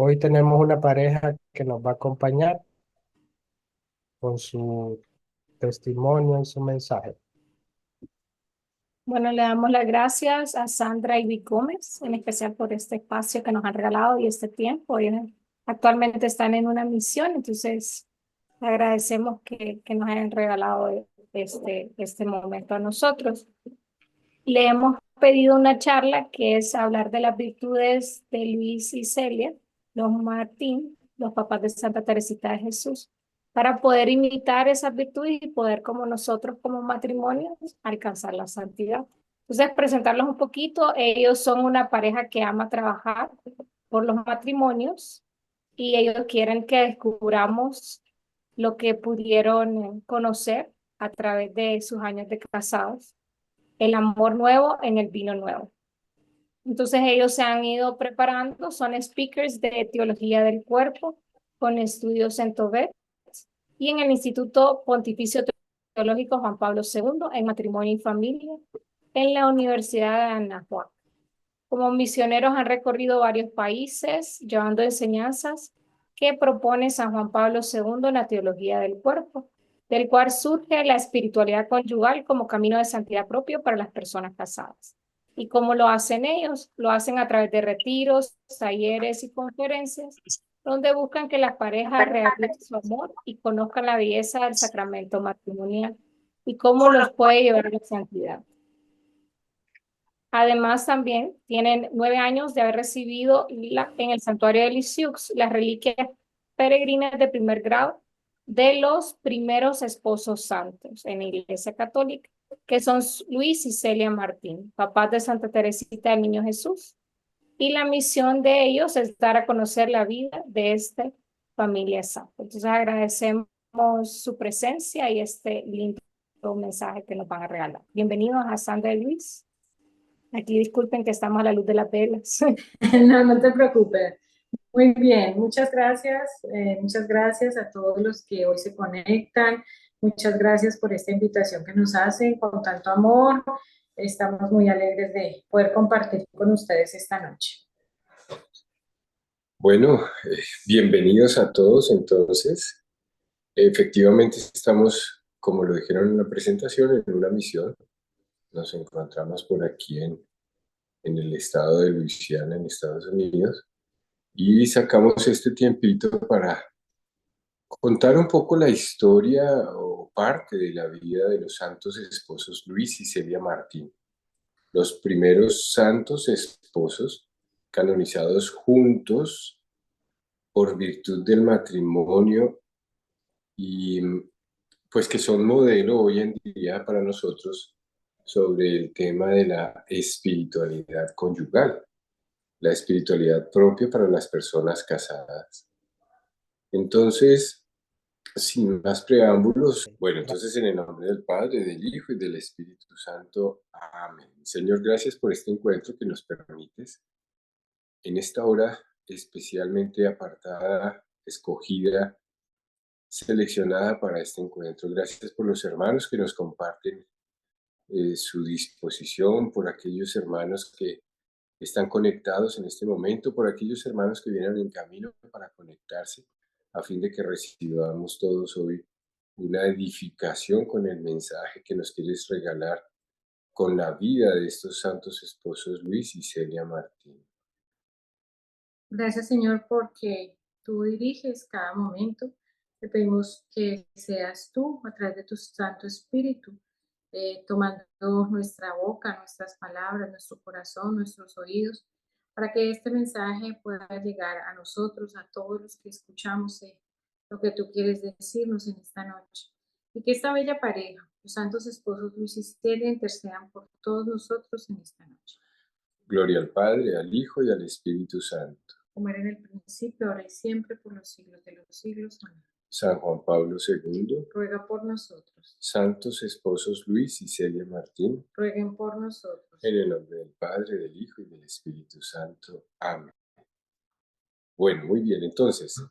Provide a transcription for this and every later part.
Hoy tenemos una pareja que nos va a acompañar con su testimonio y su mensaje. Bueno, le damos las gracias a Sandra y Vic Gómez, en especial por este espacio que nos han regalado y este tiempo. Ellos actualmente están en una misión, entonces agradecemos que nos hayan regalado este momento a nosotros. Le hemos pedido una charla que es hablar de las virtudes de Luis y Celia, los Martín, los papás de Santa Teresita de Jesús, para poder imitar esas virtudes y poder, como nosotros, como matrimonio, alcanzar la santidad. Entonces, presentarlos un poquito. Ellos son una pareja que ama trabajar por los matrimonios y ellos quieren que descubramos lo que pudieron conocer a través de sus años de casados, el amor nuevo en el vino nuevo. Entonces ellos se han ido preparando, son speakers de teología del cuerpo con estudios en Tobet y en el Instituto Pontificio Teológico Juan Pablo II en matrimonio y familia en la Universidad de Anahuac. Como misioneros han recorrido varios países llevando enseñanzas que propone San Juan Pablo II en la teología del cuerpo, del cual surge la espiritualidad conyugal como camino de santidad propio para las personas casadas. ¿Y cómo lo hacen ellos? Lo hacen a través de retiros, talleres y conferencias, donde buscan que las parejas reaviven su amor y conozcan la belleza del sacramento matrimonial y cómo los puede llevar a la santidad. Además, también tienen 9 años de haber recibido en el santuario de Lisieux las reliquias peregrinas de primer grado de los primeros esposos santos en la Iglesia Católica, que son Luis y Celia Martín, papás de Santa Teresita del Niño Jesús. Y la misión de ellos es dar a conocer la vida de esta familia santa. Entonces agradecemos su presencia y este lindo mensaje que nos van a regalar. Bienvenidos a Sandra y Luis. Aquí disculpen que estamos a la luz de las velas. No, no te preocupes. Muy bien, muchas gracias a todos los que hoy se conectan. Muchas gracias por esta invitación que nos hacen con tanto amor. Estamos muy alegres de poder compartir con ustedes esta noche. Bueno, bienvenidos a todos. Entonces, efectivamente estamos, como lo dijeron en la presentación, en una misión. Nos encontramos por aquí en el estado de Luisiana, en Estados Unidos, y sacamos este tiempito para contar un poco la historia o parte de la vida de los santos esposos Luis y Celia Martín, los primeros santos esposos canonizados juntos por virtud del matrimonio y pues que son modelo hoy en día para nosotros sobre el tema de la espiritualidad conyugal, la espiritualidad propia para las personas casadas. Entonces, sin más preámbulos, bueno, entonces en el nombre del Padre, del Hijo y del Espíritu Santo. Amén. Señor, gracias por este encuentro que nos permites en esta hora especialmente apartada, escogida, seleccionada para este encuentro. Gracias por los hermanos que nos comparten su disposición, por aquellos hermanos que están conectados en este momento, por aquellos hermanos que vienen en camino para conectarse, a fin de que recibamos todos hoy una edificación con el mensaje que nos quieres regalar con la vida de estos santos esposos Luis y Celia Martín. Gracias, Señor, porque tú diriges cada momento. Te pedimos que seas tú, a través de tu Santo Espíritu, tomando nuestra boca, nuestras palabras, nuestro corazón, nuestros oídos, para que este mensaje pueda llegar a nosotros, a todos los que escuchamos lo que tú quieres decirnos en esta noche. Y que esta bella pareja, los santos esposos Luis y Celia, intercedan por todos nosotros en esta noche. Gloria al Padre, al Hijo y al Espíritu Santo. Como era en el principio, ahora y siempre, por los siglos de los siglos. Amén. San Juan Pablo II, Ruega por nosotros. santos esposos Luis y Celia Martín, Rueguen por nosotros. en el nombre del Padre, del Hijo y del Espíritu Santo. Amén. Bueno, muy bien, entonces,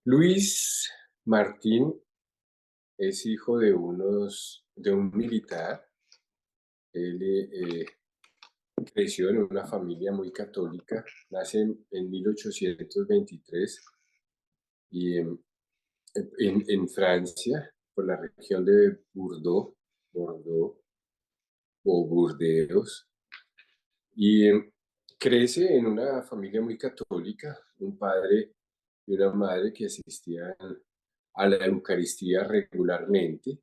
Luis Martín es hijo de un militar. Él creció en una familia muy católica, nace en 1823 y en Francia, por la región de Bordeaux o Burdeos, y crece en una familia muy católica, un padre y una madre que asistían a la Eucaristía regularmente.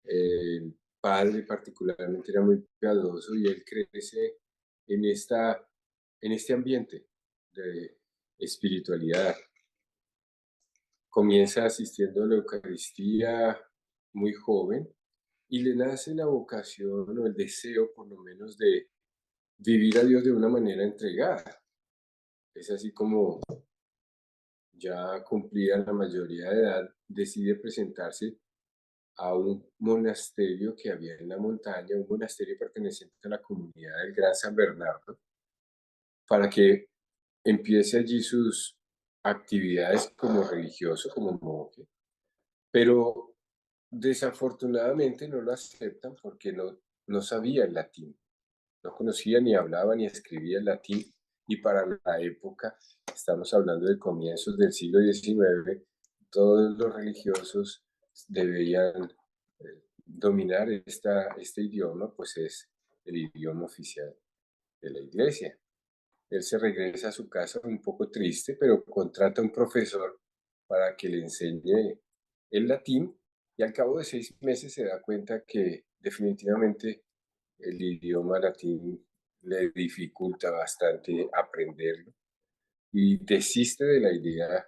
El padre particularmente era muy piadoso y él crece en, en este ambiente de espiritualidad. Comienza asistiendo a la Eucaristía muy joven y le nace la vocación o el deseo, por lo menos, de vivir a Dios de una manera entregada. Es así como ya cumplida la mayoría de edad, decide presentarse a un monasterio que había en la montaña, un monasterio perteneciente a la comunidad del Gran San Bernardo, para que empiece allí sus actividades como religioso, como monje, pero desafortunadamente no lo aceptan porque no sabía el latín, no conocía ni hablaba ni escribía el latín, y para la época, estamos hablando de comienzos del siglo XIX, todos los religiosos deberían dominar este idioma, pues es el idioma oficial de la iglesia. Él se regresa a su casa un poco triste, pero contrata a un profesor para que le enseñe el latín, y al cabo de 6 meses se da cuenta que definitivamente el idioma latín le dificulta bastante aprenderlo y desiste de la idea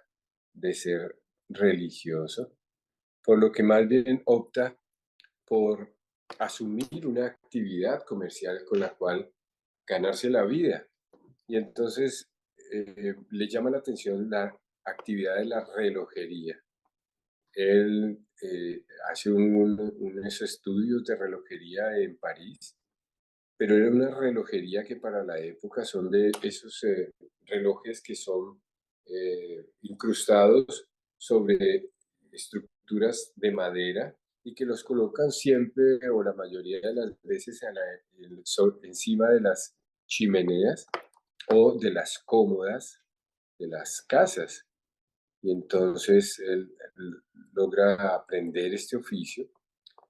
de ser religioso, por lo que más bien opta por asumir una actividad comercial con la cual ganarse la vida. Y entonces le llama la atención la actividad de la relojería. Él hace unos estudios de relojería en París, pero era una relojería que para la época son de esos relojes que son incrustados sobre estructuras de madera y que los colocan siempre o la mayoría de las veces encima de las chimeneas o de las cómodas de las casas. Y entonces él logra aprender este oficio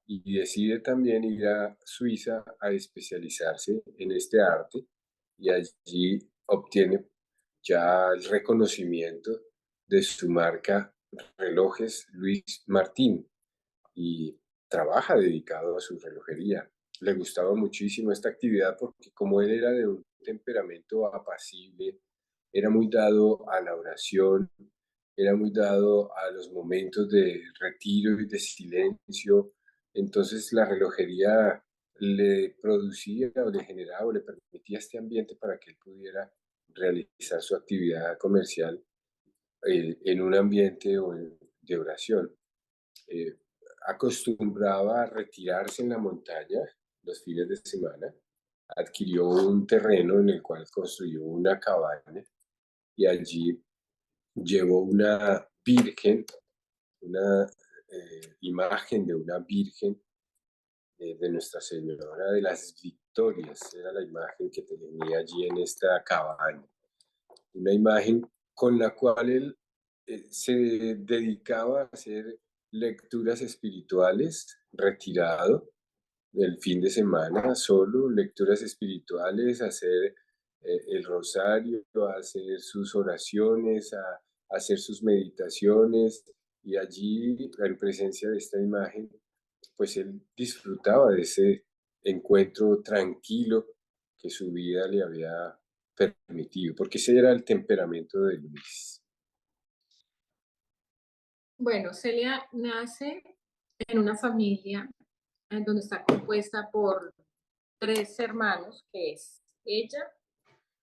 y decide también ir a Suiza a especializarse en este arte, y allí obtiene ya el reconocimiento de su marca Relojes Luis Martín y trabaja dedicado a su relojería. Le gustaba muchísimo esta actividad porque como él era de un temperamento apacible, era muy dado a la oración, era muy dado a los momentos de retiro y de silencio. Entonces la relojería le producía o le generaba o le permitía este ambiente para que él pudiera realizar su actividad comercial en un ambiente de oración. Eh, Acostumbraba a retirarse en la montaña los fines de semana, adquirió un terreno en el cual construyó una cabaña y allí llevó una virgen, una imagen de una virgen de Nuestra Señora de las Victorias, era la imagen que tenía allí en esta cabaña. Una imagen con la cual él se dedicaba a hacer lecturas espirituales, retirado el fin de semana, solo lecturas espirituales, hacer el rosario, a hacer sus oraciones, a hacer sus meditaciones, y allí, en presencia de esta imagen, pues él disfrutaba de ese encuentro tranquilo que su vida le había permitido, porque ese era el temperamento de Luis. Bueno, Celia nace en una familia en donde está compuesta por 3 hermanos, que es ella,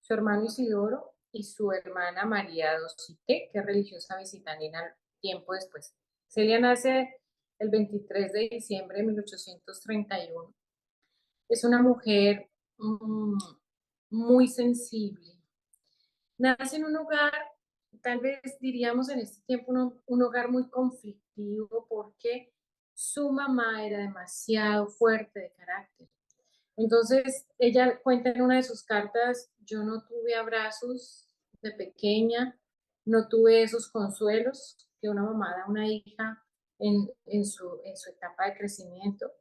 su hermano Isidoro y su hermana María Dosité, que es religiosa visitanina tiempo después. Celia nace el 23 de diciembre de 1831. Es una mujer muy sensible. Nace en un hogar, tal vez diríamos en este tiempo, un hogar muy conflictivo porque su mamá era demasiado fuerte de carácter. Entonces, ella cuenta en una de sus cartas, yo no tuve abrazos de pequeña, no tuve esos consuelos que una mamá da a una hija en su etapa de crecimiento.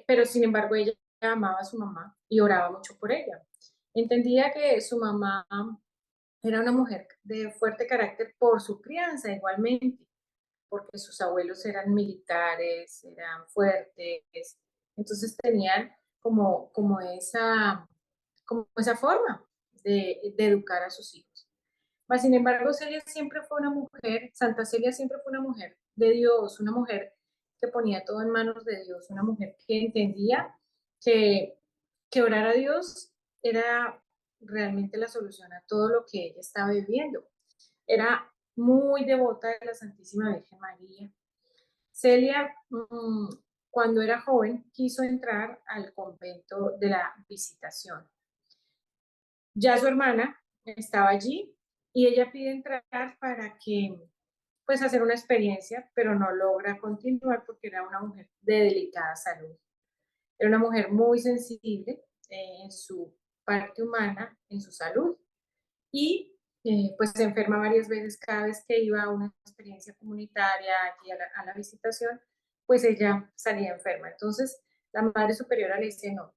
Pero sin embargo, ella amaba a su mamá y oraba mucho por ella. Entendía que su mamá era una mujer de fuerte carácter por su crianza igualmente, porque sus abuelos eran militares, eran fuertes, entonces tenían como esa forma de educar a sus hijos. Mas, sin embargo, Celia siempre fue una mujer, Santa Celia siempre fue una mujer de Dios, una mujer que ponía todo en manos de Dios, una mujer que entendía que, que orar a Dios era realmente la solución a todo lo que ella estaba viviendo. Era muy devota de la Santísima Virgen María. Celia, cuando era joven, quiso entrar al convento de la Visitación. Ya su hermana estaba allí y ella pide entrar para que, pues, hacer una experiencia, pero no logra continuar porque era una mujer de delicada salud. Era una mujer muy sensible en su parte humana, en su salud, y pues se enferma varias veces cada vez que iba a una experiencia comunitaria, aquí a la visitación, pues ella salía enferma. Entonces la Madre Superiora le dice, no,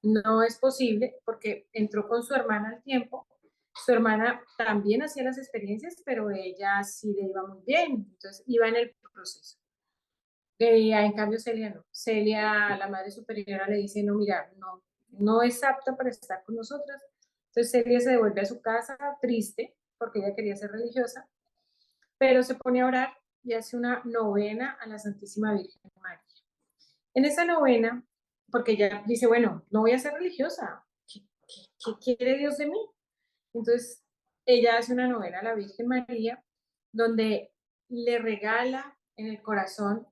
no es posible porque entró con su hermana al tiempo. Su hermana también hacía las experiencias, pero ella sí le iba muy bien, entonces iba en el proceso. En cambio, Celia no. Celia, la Madre Superiora, le dice, no, mira, no es apta para estar con nosotras. Entonces Celia se devuelve a su casa triste, porque ella quería ser religiosa, pero se pone a orar y hace una novena a la Santísima Virgen María. En esa novena, porque ella dice, bueno, no voy a ser religiosa, ¿qué quiere Dios de mí? Entonces ella hace una novena a la Virgen María, donde le regala en el corazón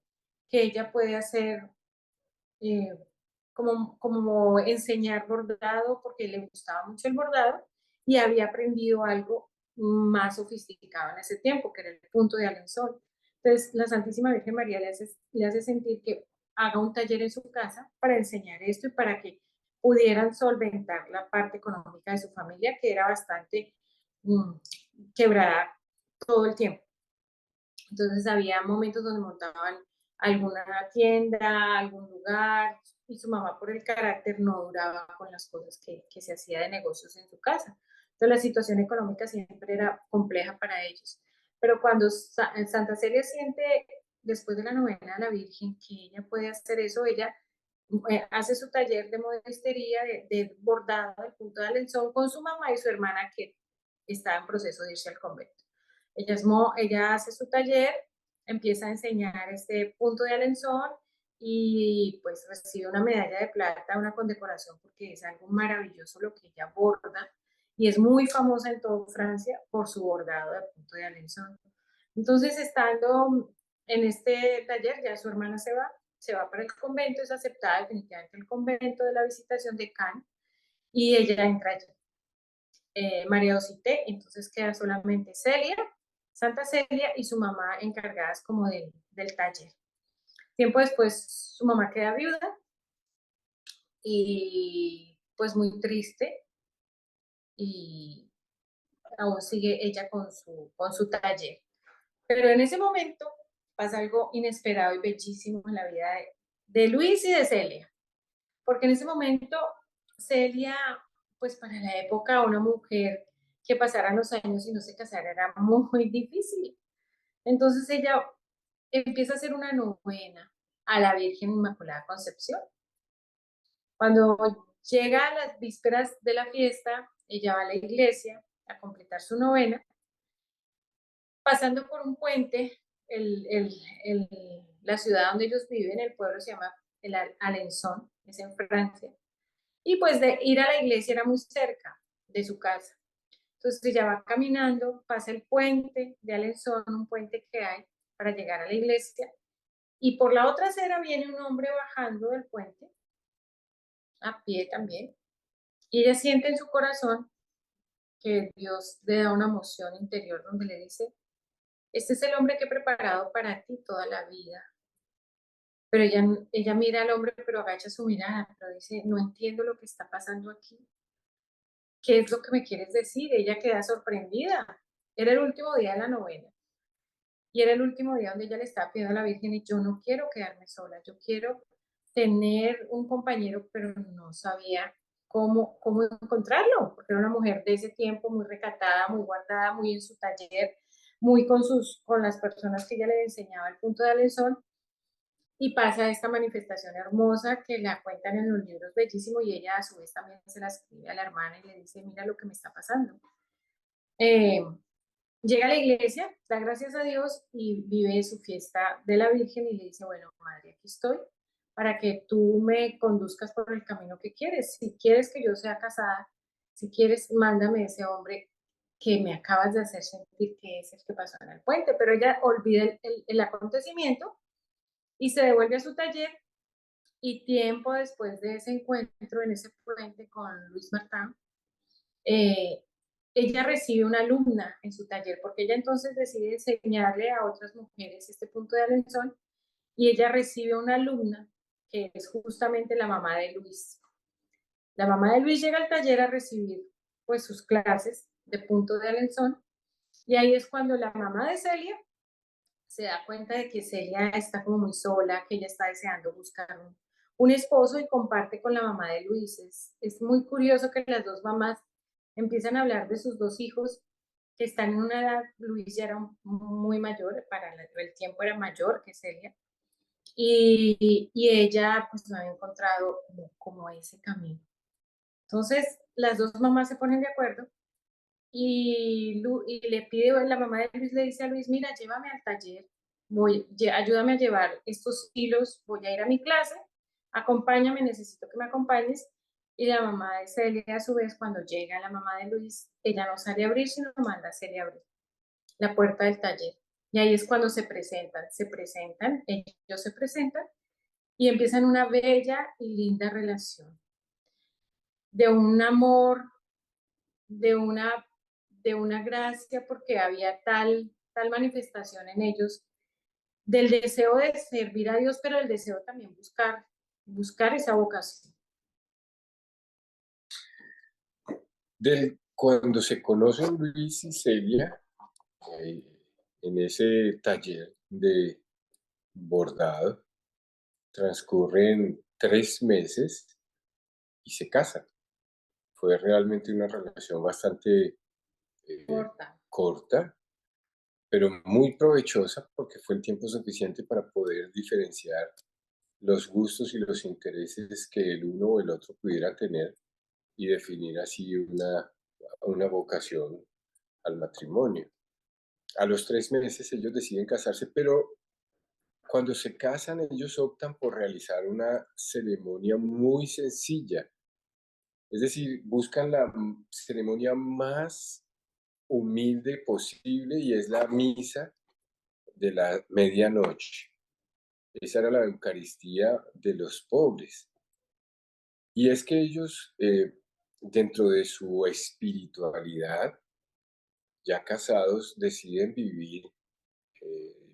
que ella puede hacer eh, como enseñar bordado, porque le gustaba mucho el bordado y había aprendido algo más sofisticado en ese tiempo, que era el punto de Alençon. Entonces, la Santísima Virgen María le hace sentir que haga un taller en su casa para enseñar esto y para que pudieran solventar la parte económica de su familia, que era bastante mm, quebrada todo el tiempo. Entonces había momentos donde montaban alguna tienda, algún lugar, y su mamá por el carácter no duraba con las cosas que se hacía de negocios en su casa. Entonces la situación económica siempre era compleja para ellos. Pero cuando Santa Celia siente, después de la novena a la Virgen, que ella puede hacer eso, ella hace su taller de modestería, de bordado, del punto de Alençon, con su mamá y su hermana que está en proceso de irse al convento. Ella hace su taller, empieza a enseñar este punto de Alençon y pues recibe una medalla de plata, una condecoración, porque es algo maravilloso lo que ella borda y es muy famosa en toda Francia por su bordado de punto de Alençon. Entonces, estando en este taller, ya su hermana se va para el convento, es aceptada definitivamente el convento de la Visitación de Cannes y ella entra allí. María Osité, entonces queda solamente Celia, Santa Celia y su mamá encargadas como del taller. Tiempo después su mamá queda viuda y pues muy triste y aún sigue ella con su taller. Pero en ese momento pasa algo inesperado y bellísimo en la vida de Luis y de Celia, porque en ese momento Celia, pues para la época una mujer que pasara los años y no se casara era muy difícil. Entonces ella empieza a hacer una novena a la Virgen Inmaculada Concepción. Cuando llega a las vísperas de la fiesta, ella va a la iglesia a completar su novena, pasando por un puente, la ciudad donde ellos viven, el pueblo se llama el Alençon, es en Francia, y pues de ir a la iglesia era muy cerca de su casa. Entonces ella va caminando, pasa el puente de Alençon, un puente que hay para llegar a la iglesia, y por la otra acera viene un hombre bajando del puente, a pie también, y ella siente en su corazón que Dios le da una emoción interior donde le dice, este es el hombre que he preparado para ti toda la vida. Pero ella mira al hombre, pero agacha su mirada, pero dice, no entiendo lo que está pasando aquí. ¿Qué es lo que me quieres decir? Ella queda sorprendida. Era el último día de la novena. Y era el último día donde ella le estaba pidiendo a la Virgen y yo no quiero quedarme sola, yo quiero tener un compañero, pero no sabía cómo encontrarlo, porque era una mujer de ese tiempo muy recatada, muy guardada, muy en su taller, muy con las personas que ella le enseñaba el punto de Alençon. Y pasa esta manifestación hermosa que la cuentan en los libros bellísimo y ella a su vez también se la escribe a la hermana y le dice, mira lo que me está pasando. Eh, Llega a la iglesia, da gracias a Dios y vive su fiesta de la Virgen y le dice, bueno, madre, aquí estoy para que tú me conduzcas por el camino que quieres. Si quieres que yo sea casada, si quieres, mándame ese hombre que me acabas de hacer sentir que es el que pasó en el puente. Pero ella olvida el acontecimiento y se devuelve a su taller y tiempo después de ese encuentro en ese puente con Luis Martin, eh, ella recibe una alumna en su taller, porque ella entonces decide enseñarle a otras mujeres este punto de Alençon, y ella recibe una alumna que es justamente la mamá de Luis. La mamá de Luis llega al taller a recibir pues sus clases de punto de Alençon, y ahí es cuando la mamá de Celia se da cuenta de que Celia está como muy sola, que ella está deseando buscar un esposo y comparte con la mamá de Luis. Es muy curioso que las dos mamás empiezan a hablar de sus dos hijos que están en una edad, Luis ya era muy mayor, para el tiempo era mayor que Celia, y ella pues no había encontrado como ese camino. Entonces las dos mamás se ponen de acuerdo y le pide, la mamá de Luis le dice a Luis, mira, llévame al taller, ayúdame a llevar estos hilos, voy a ir a mi clase, acompáñame, necesito que me acompañes. Y la mamá de Celia, a su vez, cuando llega la mamá de Luis, ella no sale a abrir, sino manda a Celia a abrir la puerta del taller. Y ahí es cuando ellos se presentan y empiezan una bella y linda relación de un amor, de una, de una gracia, porque había tal manifestación en ellos del deseo de servir a Dios, pero el deseo también buscar esa vocación. Cuando se conocen Luis y Celia, eh, en ese taller de bordado, transcurren 3 meses y se casan. Fue realmente una relación bastante corta, pero muy provechosa porque fue el tiempo suficiente para poder diferenciar los gustos y los intereses que el uno o el otro pudiera tener y definir así una vocación al matrimonio. A los 3 meses ellos deciden casarse, pero cuando se casan ellos optan por realizar una ceremonia muy sencilla. Es decir, buscan la ceremonia más humilde posible y es la misa de la medianoche. Esa era la Eucaristía de los pobres. Y es que ellos, dentro de su espiritualidad, ya casados, deciden vivir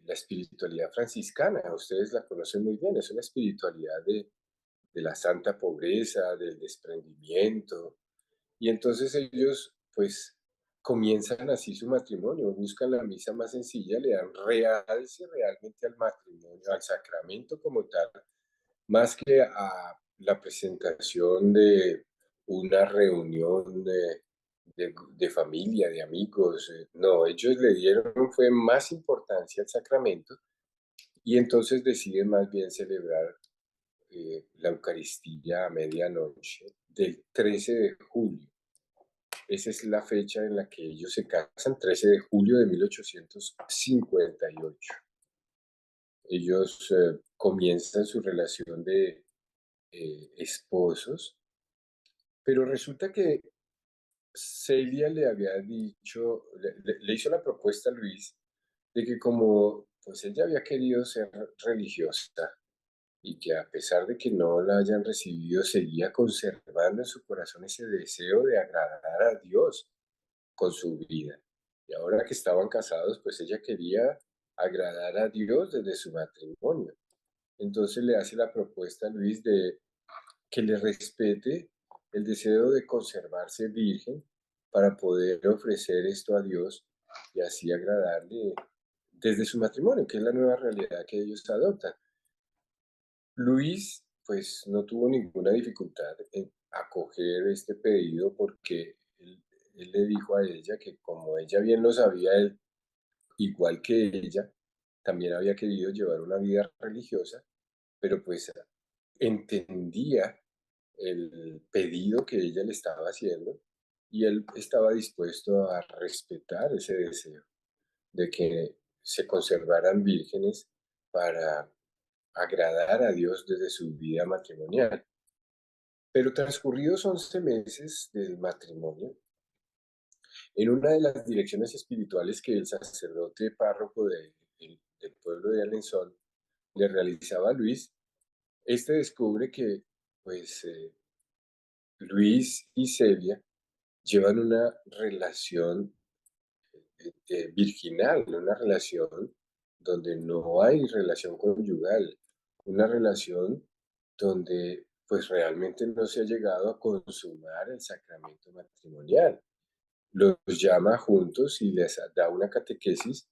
la espiritualidad franciscana. Ustedes la conocen muy bien, es una espiritualidad de la santa pobreza, del desprendimiento. Y entonces ellos, pues, comienzan así su matrimonio, buscan la misa más sencilla, le dan realce realmente al matrimonio, al sacramento como tal, más que a la presentación de una reunión de familia, de amigos. No, ellos le dieron fue más importancia al sacramento y entonces deciden más bien celebrar la Eucaristía a medianoche del 13 de julio. Esa es la fecha en la que ellos se casan, 13 de julio de 1858. Ellos comienzan su relación de esposos, pero resulta que Celia le había dicho, le hizo la propuesta a Luis de que como pues ella había querido ser religiosa y que a pesar de que no la hayan recibido, seguía conservando en su corazón ese deseo de agradar a Dios con su vida. Y ahora que estaban casados, pues ella quería agradar a Dios desde su matrimonio. entonces le hace la propuesta a Luis de que le respete el deseo de conservarse virgen para poder ofrecer esto a Dios y así agradarle desde su matrimonio, que es la nueva realidad que ellos adoptan. Luis, pues, no tuvo ninguna dificultad en acoger este pedido porque él le dijo a ella que como ella bien lo sabía, él, igual que ella, también había querido llevar una vida religiosa, pero pues entendía el pedido que ella le estaba haciendo y él estaba dispuesto a respetar ese deseo de que se conservaran vírgenes para agradar a Dios desde su vida matrimonial. Pero transcurridos 11 meses del matrimonio, en una de las direcciones espirituales que el sacerdote párroco del pueblo de Alençon le realizaba a Luis, este descubre que pues Luis y Celia llevan una relación virginal, una relación donde no hay relación conyugal, una relación donde pues realmente no se ha llegado a consumar el sacramento matrimonial. Los llama juntos y les da una catequesis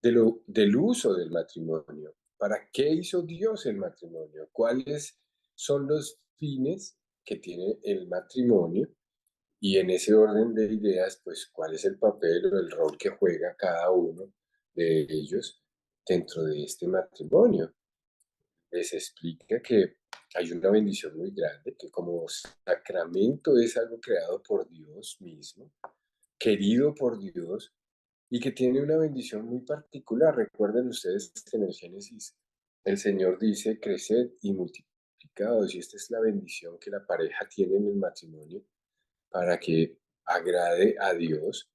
del uso del matrimonio. ¿Para qué hizo Dios el matrimonio? ¿Cuáles son los fines que tiene el matrimonio? Y en ese orden de ideas, pues, ¿cuál es el papel o el rol que juega cada uno de ellos dentro de este matrimonio? Les explica que hay una bendición muy grande, que como sacramento es algo creado por Dios mismo, querido por Dios, y que tiene una bendición muy particular. Recuerden ustedes que en el Génesis el Señor dice, creced y multiplicados, y esta es la bendición que la pareja tiene en el matrimonio para que agrade a Dios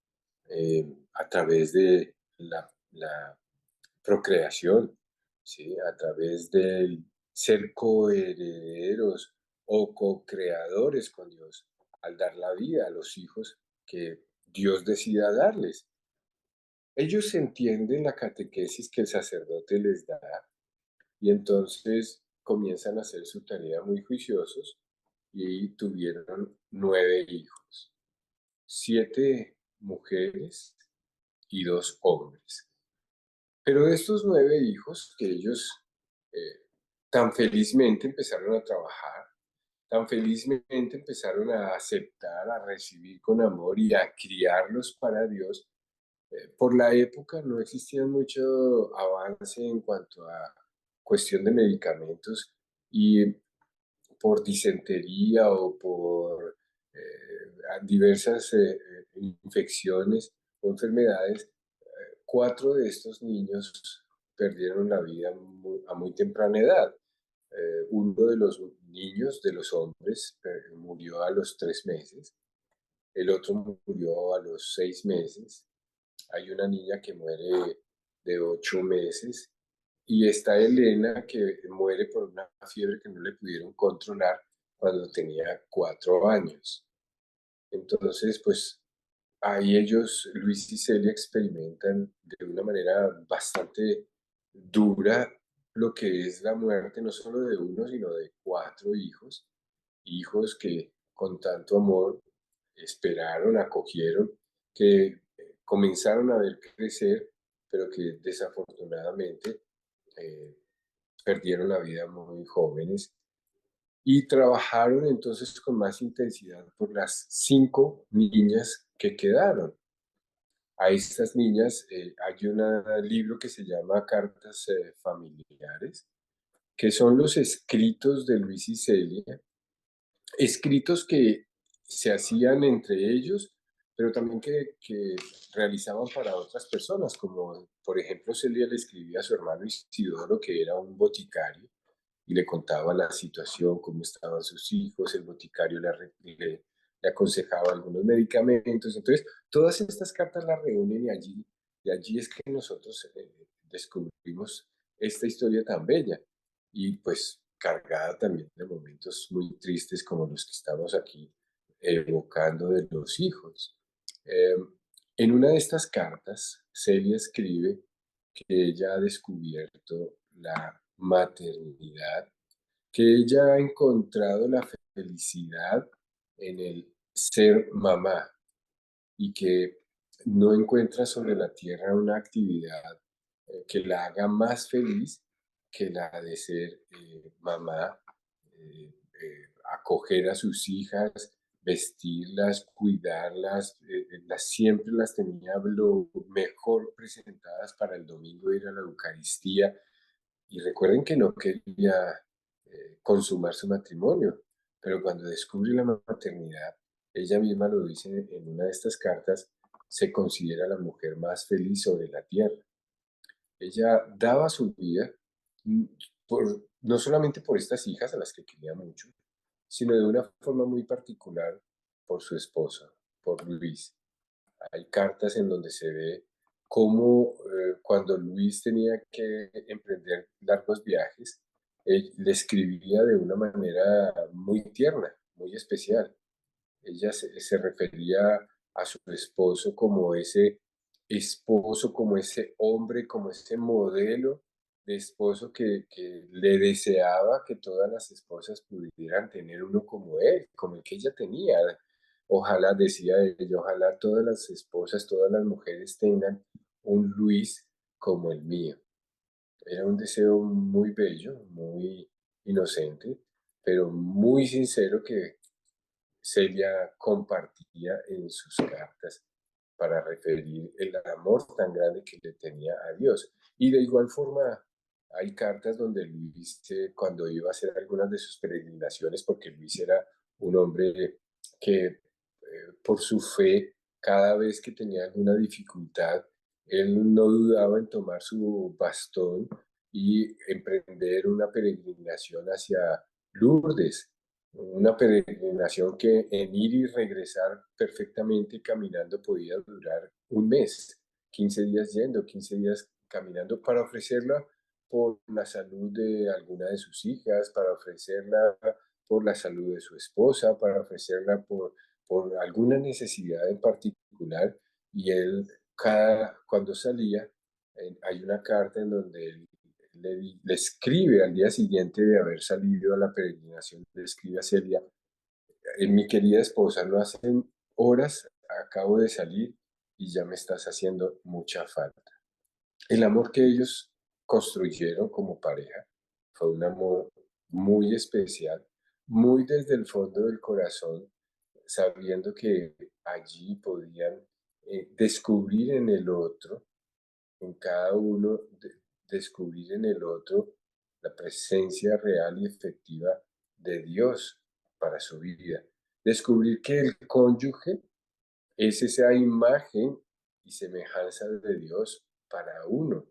a través de la procreación, ¿sí? A través del ser coherederos o co-creadores con Dios, al dar la vida a los hijos que Dios decida darles. Ellos entienden la catequesis que el sacerdote les da y entonces comienzan a hacer su tarea muy juiciosos y tuvieron 9 hijos, 7 mujeres y 2 hombres. Pero de estos 9 hijos que ellos eh, tan felizmente empezaron a trabajar, tan felizmente empezaron a aceptar, a recibir con amor y a criarlos para Dios, por la época no existía mucho avance en cuanto a cuestión de medicamentos y por disentería o por diversas infecciones o enfermedades, 4 de estos niños perdieron la vida a muy temprana edad. Uno de los niños, de los hombres, murió a los 3 meses, el otro murió a los 6 meses, hay una niña que muere de 8 meses y está Elena que muere por una fiebre que no le pudieron controlar cuando tenía 4 años. Entonces, pues ahí ellos, Luis y Celia, experimentan de una manera bastante dura lo que es la muerte no solo de uno, sino de 4 hijos, hijos que con tanto amor esperaron, acogieron, que comenzaron a ver crecer, pero que desafortunadamente eh, perdieron la vida muy jóvenes y trabajaron entonces con más intensidad por las 5 niñas que quedaron. A estas niñas hay un libro que se llama Cartas Familiares, que son los escritos de Luis y Celia, escritos que se hacían entre ellos, pero también que realizaban para otras personas, como por ejemplo Celia le escribía a su hermano Isidoro, que era un boticario, y le contaba la situación, cómo estaban sus hijos, el boticario le aconsejaba algunos medicamentos. Entonces, todas estas cartas las reúnen y allí es que nosotros descubrimos esta historia tan bella y pues cargada también de momentos muy tristes como los que estamos aquí evocando de los hijos. Eh, en una de estas cartas, Celia escribe que ella ha descubierto la maternidad, que ella ha encontrado la felicidad en el ser mamá y que no encuentra sobre la tierra una actividad que la haga más feliz que la de ser mamá, acoger a sus hijas, vestirlas, cuidarlas, siempre las tenía lo mejor presentadas para el domingo ir a la Eucaristía. Y recuerden que no quería consumar su matrimonio, pero cuando descubre la maternidad, ella misma lo dice en una de estas cartas, se considera la mujer más feliz sobre la tierra. Ella daba su vida mm, no solamente por estas hijas a las que quería mucho, sino de una forma muy particular por su esposo, por Luis. Hay cartas en donde se ve cómo cuando Luis tenía que emprender largos viajes, él le escribía de una manera muy tierna, muy especial. Ella se refería a su esposo, como ese hombre, como ese modelo de esposo que le deseaba que todas las esposas pudieran tener uno como él, como el que ella tenía. Ojalá, decía ella, ojalá todas las esposas, todas las mujeres tengan un Luis como el mío. Era un deseo muy bello, muy inocente, pero muy sincero que Celia compartía en sus cartas para referir el amor tan grande que le tenía a Dios. Y de igual forma, hay cartas donde Luis, cuando iba a hacer algunas de sus peregrinaciones, porque Luis era un hombre que por su fe, cada vez que tenía alguna dificultad, él no dudaba en tomar su bastón y emprender una peregrinación hacia Lourdes, una peregrinación que en ir y regresar perfectamente caminando podía durar un mes, 15 días yendo, 15 días caminando para ofrecerla por la salud de alguna de sus hijas, para ofrecerla por la salud de su esposa, para ofrecerla por alguna necesidad en particular. Y él, cuando salía, hay una carta en donde él le escribe al día siguiente de haber salido a la peregrinación, le escribe a Celia, mi querida esposa, no hacen horas, acabo de salir y ya me estás haciendo mucha falta. El amor que ellos construyeron como pareja fue un amor muy especial, muy desde el fondo del corazón, sabiendo que allí podían descubrir en el otro, en cada uno, descubrir en el otro la presencia real y efectiva de Dios para su vida. Descubrir que el cónyuge es esa imagen y semejanza de Dios para uno,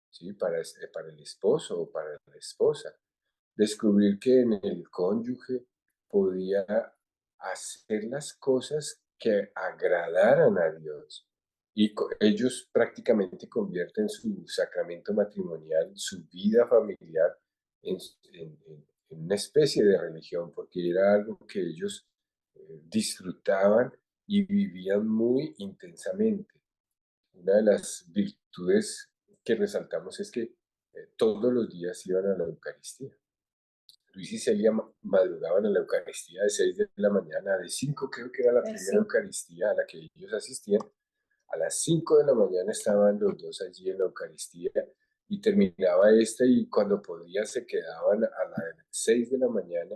¿sí? Para el esposo o para la esposa. Descubrir que en el cónyuge podía hacer las cosas que agradaran a Dios. Y ellos prácticamente convierten su sacramento matrimonial, su vida familiar, en, en una especie de religión, porque era algo que ellos disfrutaban y vivían muy intensamente. Una de las virtudes que resaltamos es que todos los días iban a la Eucaristía. Luis y Celia madrugaban a la Eucaristía de 6 de la mañana, de 5 creo que era la primera Eucaristía a la que ellos asistían. A las 5 de la mañana estaban los dos allí en la Eucaristía y terminaba esta y cuando podían se quedaban a las 6 de la mañana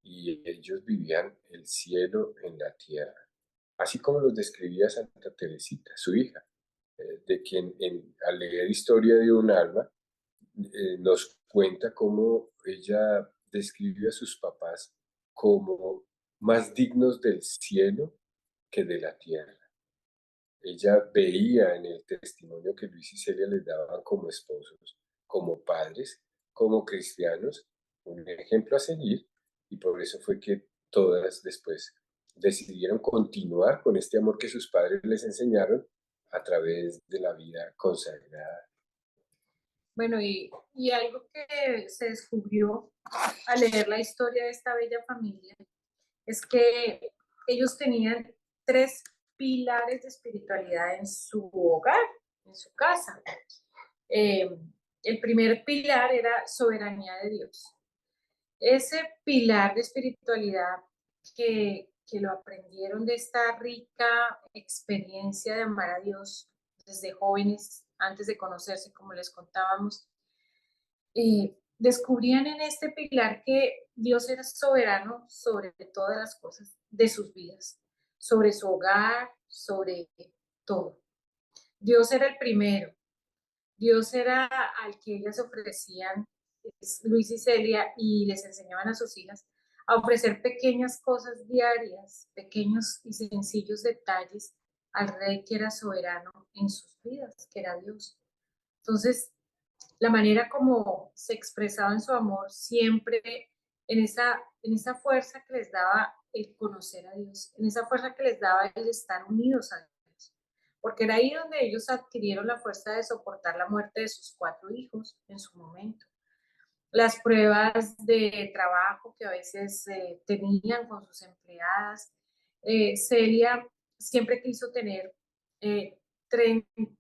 y ellos vivían el cielo en la tierra. Así como los describía Santa Teresita, su hija, de quien al leer Historia de un alma, nos cuenta cómo ella describe a sus papás como más dignos del cielo que de la tierra. Ella veía en el testimonio que Luis y Celia les daban como esposos, como padres, como cristianos, un ejemplo a seguir, y por eso fue que todas después decidieron continuar con este amor que sus padres les enseñaron a través de la vida consagrada. Bueno, y algo que se descubrió al leer la historia de esta bella familia es que ellos tenían 3 pilares de espiritualidad en su hogar, en su casa. El primer pilar era soberanía de Dios. Ese pilar de espiritualidad que lo aprendieron de esta rica experiencia de amar a Dios desde jóvenes, antes de conocerse, como les contábamos, descubrían en este pilar que Dios era soberano sobre todas las cosas de sus vidas, sobre su hogar, sobre todo. Dios era el primero. Dios era al que ellas ofrecían, Luis y Celia, y les enseñaban a sus hijas a ofrecer pequeñas cosas diarias, pequeños y sencillos detalles al Rey que era soberano en sus vidas, que era Dios. Entonces, la manera como se expresaba en su amor siempre en esa fuerza que les daba el conocer a Dios, en esa fuerza que les daba el estar unidos a Dios, porque era ahí donde ellos adquirieron la fuerza de soportar la muerte de sus 4 hijos en su momento. Las pruebas de trabajo que a veces tenían con sus empleadas. Celia siempre quiso tener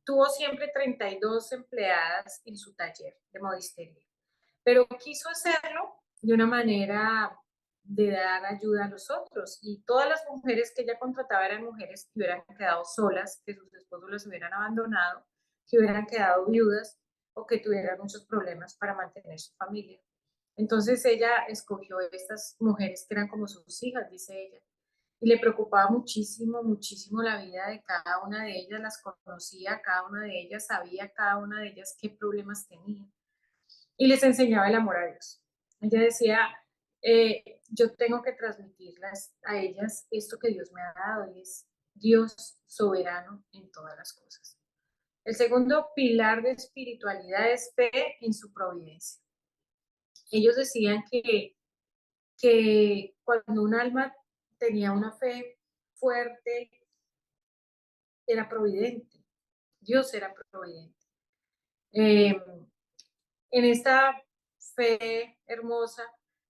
tuvo siempre 32 empleadas en su taller de modistería, pero quiso hacerlo de una manera de dar ayuda a los otros, y todas las mujeres que ella contrataba eran mujeres que hubieran quedado solas, que sus esposos las hubieran abandonado, que hubieran quedado viudas o que tuvieran muchos problemas para mantener su familia. Entonces ella escogió estas mujeres que eran como sus hijas, dice ella, y le preocupaba muchísimo, muchísimo la vida de cada una de ellas, las conocía, cada una de ellas sabía cada una de ellas qué problemas tenía, y les enseñaba el amor a Dios. Ella decía, yo tengo que transmitirlas a ellas esto que Dios me ha dado, y es Dios soberano en todas las cosas. El segundo pilar de espiritualidad es fe en su providencia. Ellos decían que cuando un alma tenía una fe fuerte, era providente. Dios era providente. En esta fe hermosa,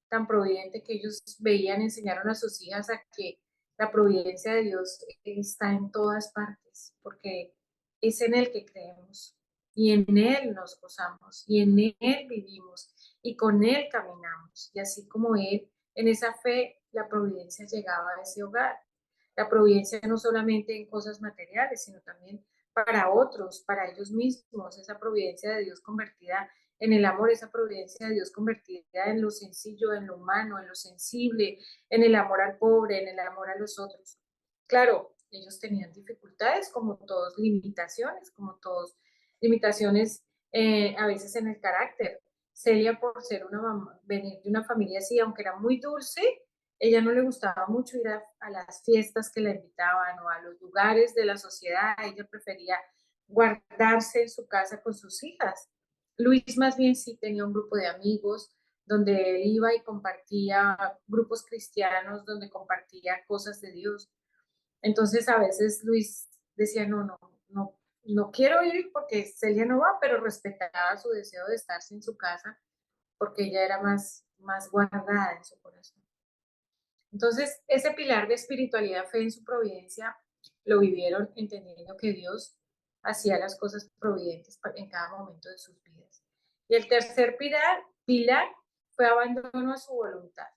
tan providente que ellos veían, enseñaron a sus hijas a que la providencia de Dios está en todas partes, porque es en Él que creemos, y en Él nos gozamos, y en Él vivimos, y con Él caminamos. Y así como Él, en esa fe, la providencia llegaba a ese hogar. La providencia no solamente en cosas materiales, sino también para otros, para ellos mismos, esa providencia de Dios convertida en el amor, esa providencia de Dios convertida en lo sencillo, en lo humano, en lo sensible, en el amor al pobre, en el amor a los otros. Claro, ellos tenían dificultades, como todos, limitaciones, limitaciones a veces en el carácter. Celia, por ser una mamá, venir de una familia así, aunque era muy dulce, ella no le gustaba mucho ir a las fiestas que la invitaban o a los lugares de la sociedad. Ella prefería guardarse en su casa con sus hijas. Luis más bien sí tenía un grupo de amigos donde él iba y compartía, grupos cristianos donde compartía cosas de Dios. Entonces a veces Luis decía, no quiero ir porque Celia no va, pero respetaba su deseo de estarse en su casa porque ella era más guardada en su corazón. Entonces, ese pilar de espiritualidad, fe en su providencia, lo vivieron entendiendo que Dios hacía las cosas providentes en cada momento de sus vidas. Y el tercer pilar fue abandono a su voluntad.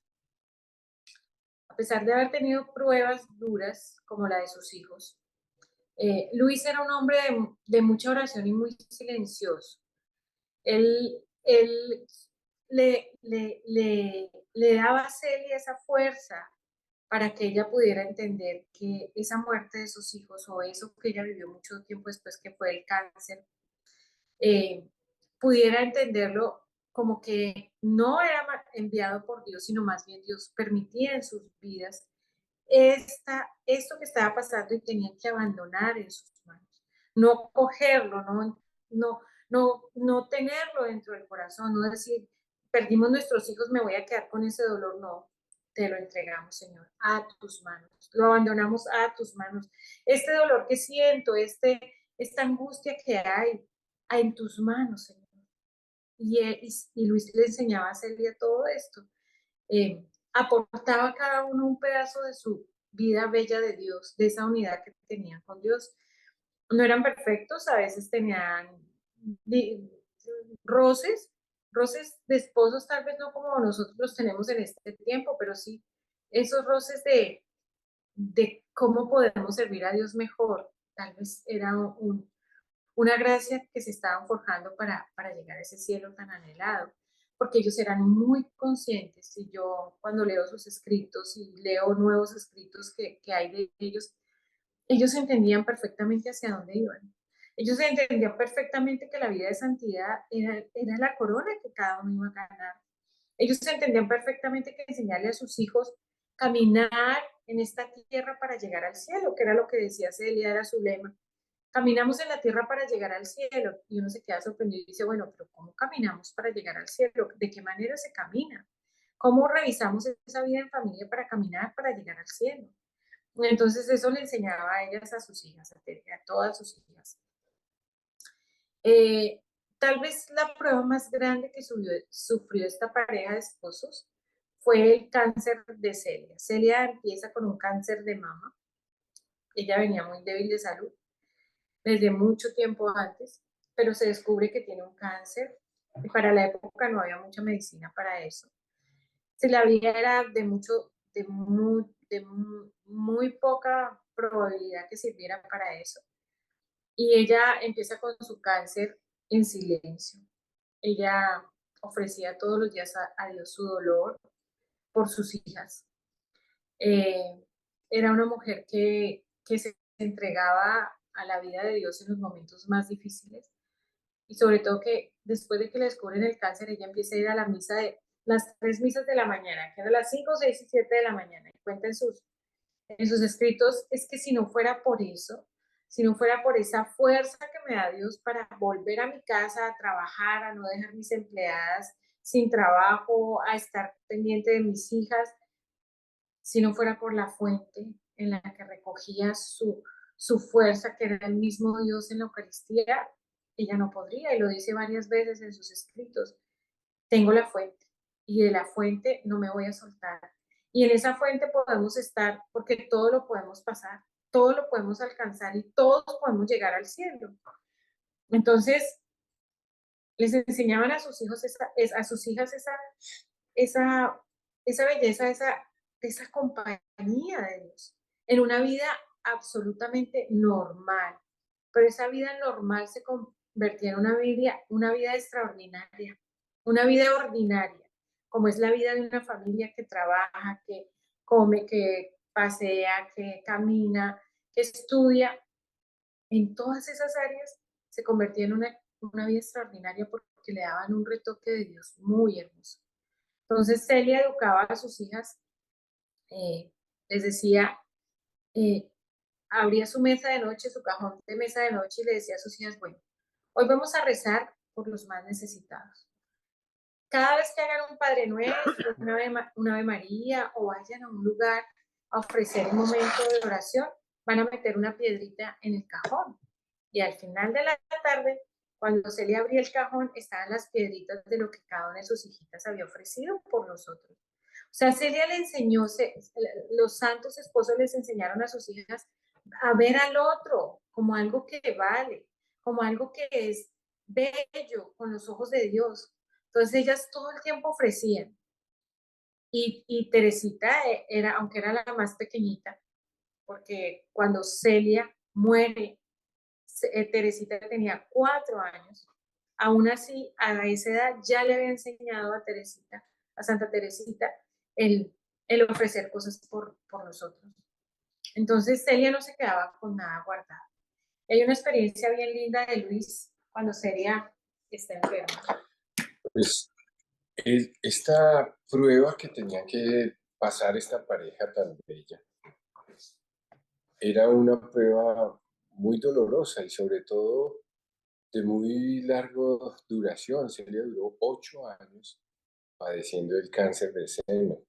A pesar de haber tenido pruebas duras como la de sus hijos, Luis era un hombre de mucha oración y muy silencioso. Él le daba a Celia esa fuerza para que ella pudiera entender que esa muerte de sus hijos, o eso que ella vivió mucho tiempo después, que fue el cáncer, pudiera entenderlo como que no era enviado por Dios, sino más bien Dios permitía en sus vidas esto que estaba pasando, y tenían que abandonar en sus manos, no cogerlo, no tenerlo dentro del corazón, no decir, perdimos nuestros hijos, me voy a quedar con ese dolor. No, te lo entregamos, Señor, a tus manos, lo abandonamos a tus manos. Este dolor que siento, esta angustia que hay en tus manos, Señor. Y Luis le enseñaba a Celia todo esto. Aportaba a cada uno un pedazo de su vida bella de Dios, de esa unidad que tenían con Dios. No eran perfectos, a veces tenían roces, roces de esposos, tal vez no como nosotros los tenemos en este tiempo, pero sí esos roces de cómo podemos servir a Dios mejor. Tal vez era una gracia que se estaban forjando para llegar a ese cielo tan anhelado, porque ellos eran muy conscientes, y yo cuando leo sus escritos y leo nuevos escritos que hay de ellos entendían perfectamente hacia dónde iban. Ellos entendían perfectamente que la vida de santidad era la corona que cada uno iba a ganar. Ellos entendían perfectamente que enseñarle a sus hijos caminar en esta tierra para llegar al cielo, que era lo que decía Celia, era su lema. Caminamos en la tierra para llegar al cielo. Y uno se queda sorprendido y dice, bueno, pero ¿cómo caminamos para llegar al cielo? ¿De qué manera se camina? ¿Cómo revisamos esa vida en familia para caminar para llegar al cielo? Entonces eso le enseñaba a ellas, a sus hijas, a todas sus hijas. Tal vez la prueba más grande que sufrió esta pareja de esposos fue el cáncer de Celia. Celia empieza con un cáncer de mama. Ella venía muy débil de salud desde mucho tiempo antes, pero se descubre que tiene un cáncer y para la época no había mucha medicina para eso. Si la vida era de muy poca probabilidad que sirviera para eso. Y ella empieza con su cáncer en silencio. Ella ofrecía todos los días a Dios su dolor por sus hijas. Era una mujer que se entregaba a la vida de Dios en los momentos más difíciles, y sobre todo que después de que le descubren el cáncer, ella empieza a ir a la misa de las 3 misas de la mañana, que eran las 5, 6 y 7 de la mañana, y cuenta en sus escritos, es que si no fuera por eso, si no fuera por esa fuerza que me da Dios para volver a mi casa, a trabajar, a no dejar mis empleadas sin trabajo, a estar pendiente de mis hijas, si no fuera por la fuente en la que recogía su fuerza, que era el mismo Dios en la Eucaristía, ella no podría, y lo dice varias veces en sus escritos. Tengo la fuente, y de la fuente no me voy a soltar. Y en esa fuente podemos estar, porque todo lo podemos pasar, todo lo podemos alcanzar y todos podemos llegar al cielo. Entonces, les enseñaban a sus hijos, a sus hijas esa belleza, esa compañía de Dios, en una vida absolutamente normal. Pero esa vida normal se convertía en una vida extraordinaria, una vida ordinaria, como es la vida de una familia que trabaja, que come, que pasea, que camina, que estudia. En todas esas áreas se convertía en una vida extraordinaria porque le daban un retoque de Dios muy hermoso. Entonces Celia educaba a sus hijas, les decía, abría su mesa de noche, su cajón de mesa de noche, y le decía a sus hijas, bueno, hoy vamos a rezar por los más necesitados. Cada vez que hagan un Padre Nuestro, una Ave María, o vayan a un lugar a ofrecer un momento de oración, van a meter una piedrita en el cajón. Y al final de la tarde, cuando se le abría el cajón, estaban las piedritas de lo que cada una de sus hijitas había ofrecido por nosotros. O sea, Celia le enseñó, los santos esposos les enseñaron a sus hijas a ver al otro como algo que vale, como algo que es bello con los ojos de Dios. Entonces ellas todo el tiempo ofrecían. Y Teresita era, aunque era la más pequeñita, porque cuando Celia muere, Teresita tenía 4 años. Aún así, a esa edad ya le había enseñado a Teresita, a Santa Teresita, el ofrecer cosas por nosotros. Entonces Celia no se quedaba con nada guardado. Hay una experiencia bien linda de Luis cuando Celia está enferma. Pues esta prueba que tenía que pasar esta pareja tan bella era una prueba muy dolorosa y sobre todo de muy larga duración. Celia duró 8 años padeciendo el cáncer de seno.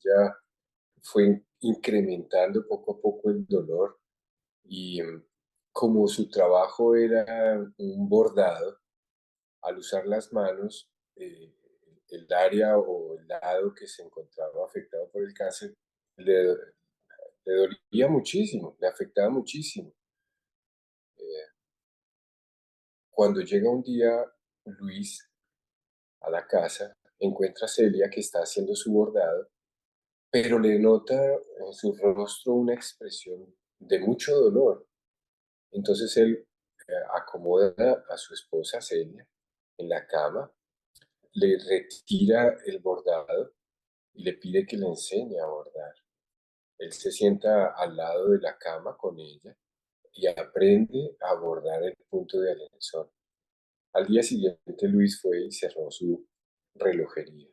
Ya fue incrementando poco a poco el dolor, y como su trabajo era un bordado, al usar las manos, el área o el lado que se encontraba afectado por el cáncer le, le dolía muchísimo, le afectaba muchísimo. cuando llega un día Luis a la casa, encuentra a Celia que está haciendo su bordado, pero le nota en su rostro una expresión de mucho dolor. Entonces él acomoda a su esposa Celia en la cama, le retira el bordado y le pide que le enseñe a bordar. Él se sienta al lado de la cama con ella y aprende a bordar el punto de alenzo. Al día siguiente Luis fue y cerró su relojería.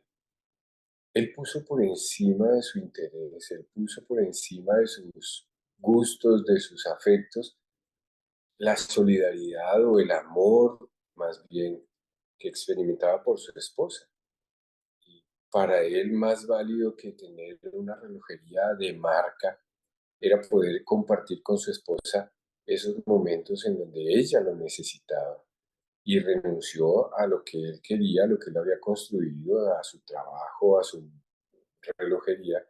Él puso por encima de su interés, él puso por encima de sus gustos, de sus afectos, la solidaridad o el amor, más bien, que experimentaba por su esposa. Y para él, más válido que tener una relojería de marca era poder compartir con su esposa esos momentos en donde ella lo necesitaba. Y renunció a lo que él quería, a lo que él había construido, a su trabajo, a su relojería,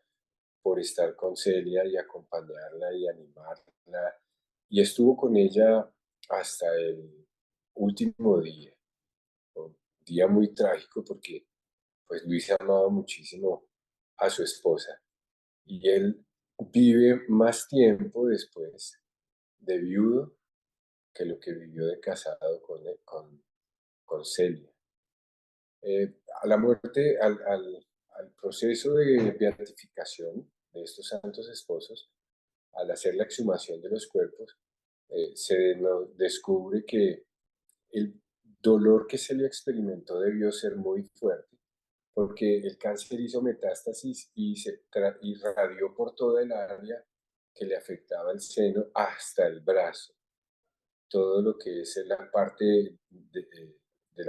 por estar con Celia y acompañarla y animarla. Y estuvo con ella hasta el último día, un día muy trágico porque pues Luis amaba muchísimo a su esposa y él vive más tiempo después de viudo que lo que vivió de casado con Celia. A la muerte, al proceso de beatificación de estos santos esposos, al hacer la exhumación de los cuerpos, descubre que el dolor que Celia experimentó debió ser muy fuerte, porque el cáncer hizo metástasis y se irradió por toda el área que le afectaba el seno hasta el brazo. Todo lo que es la parte de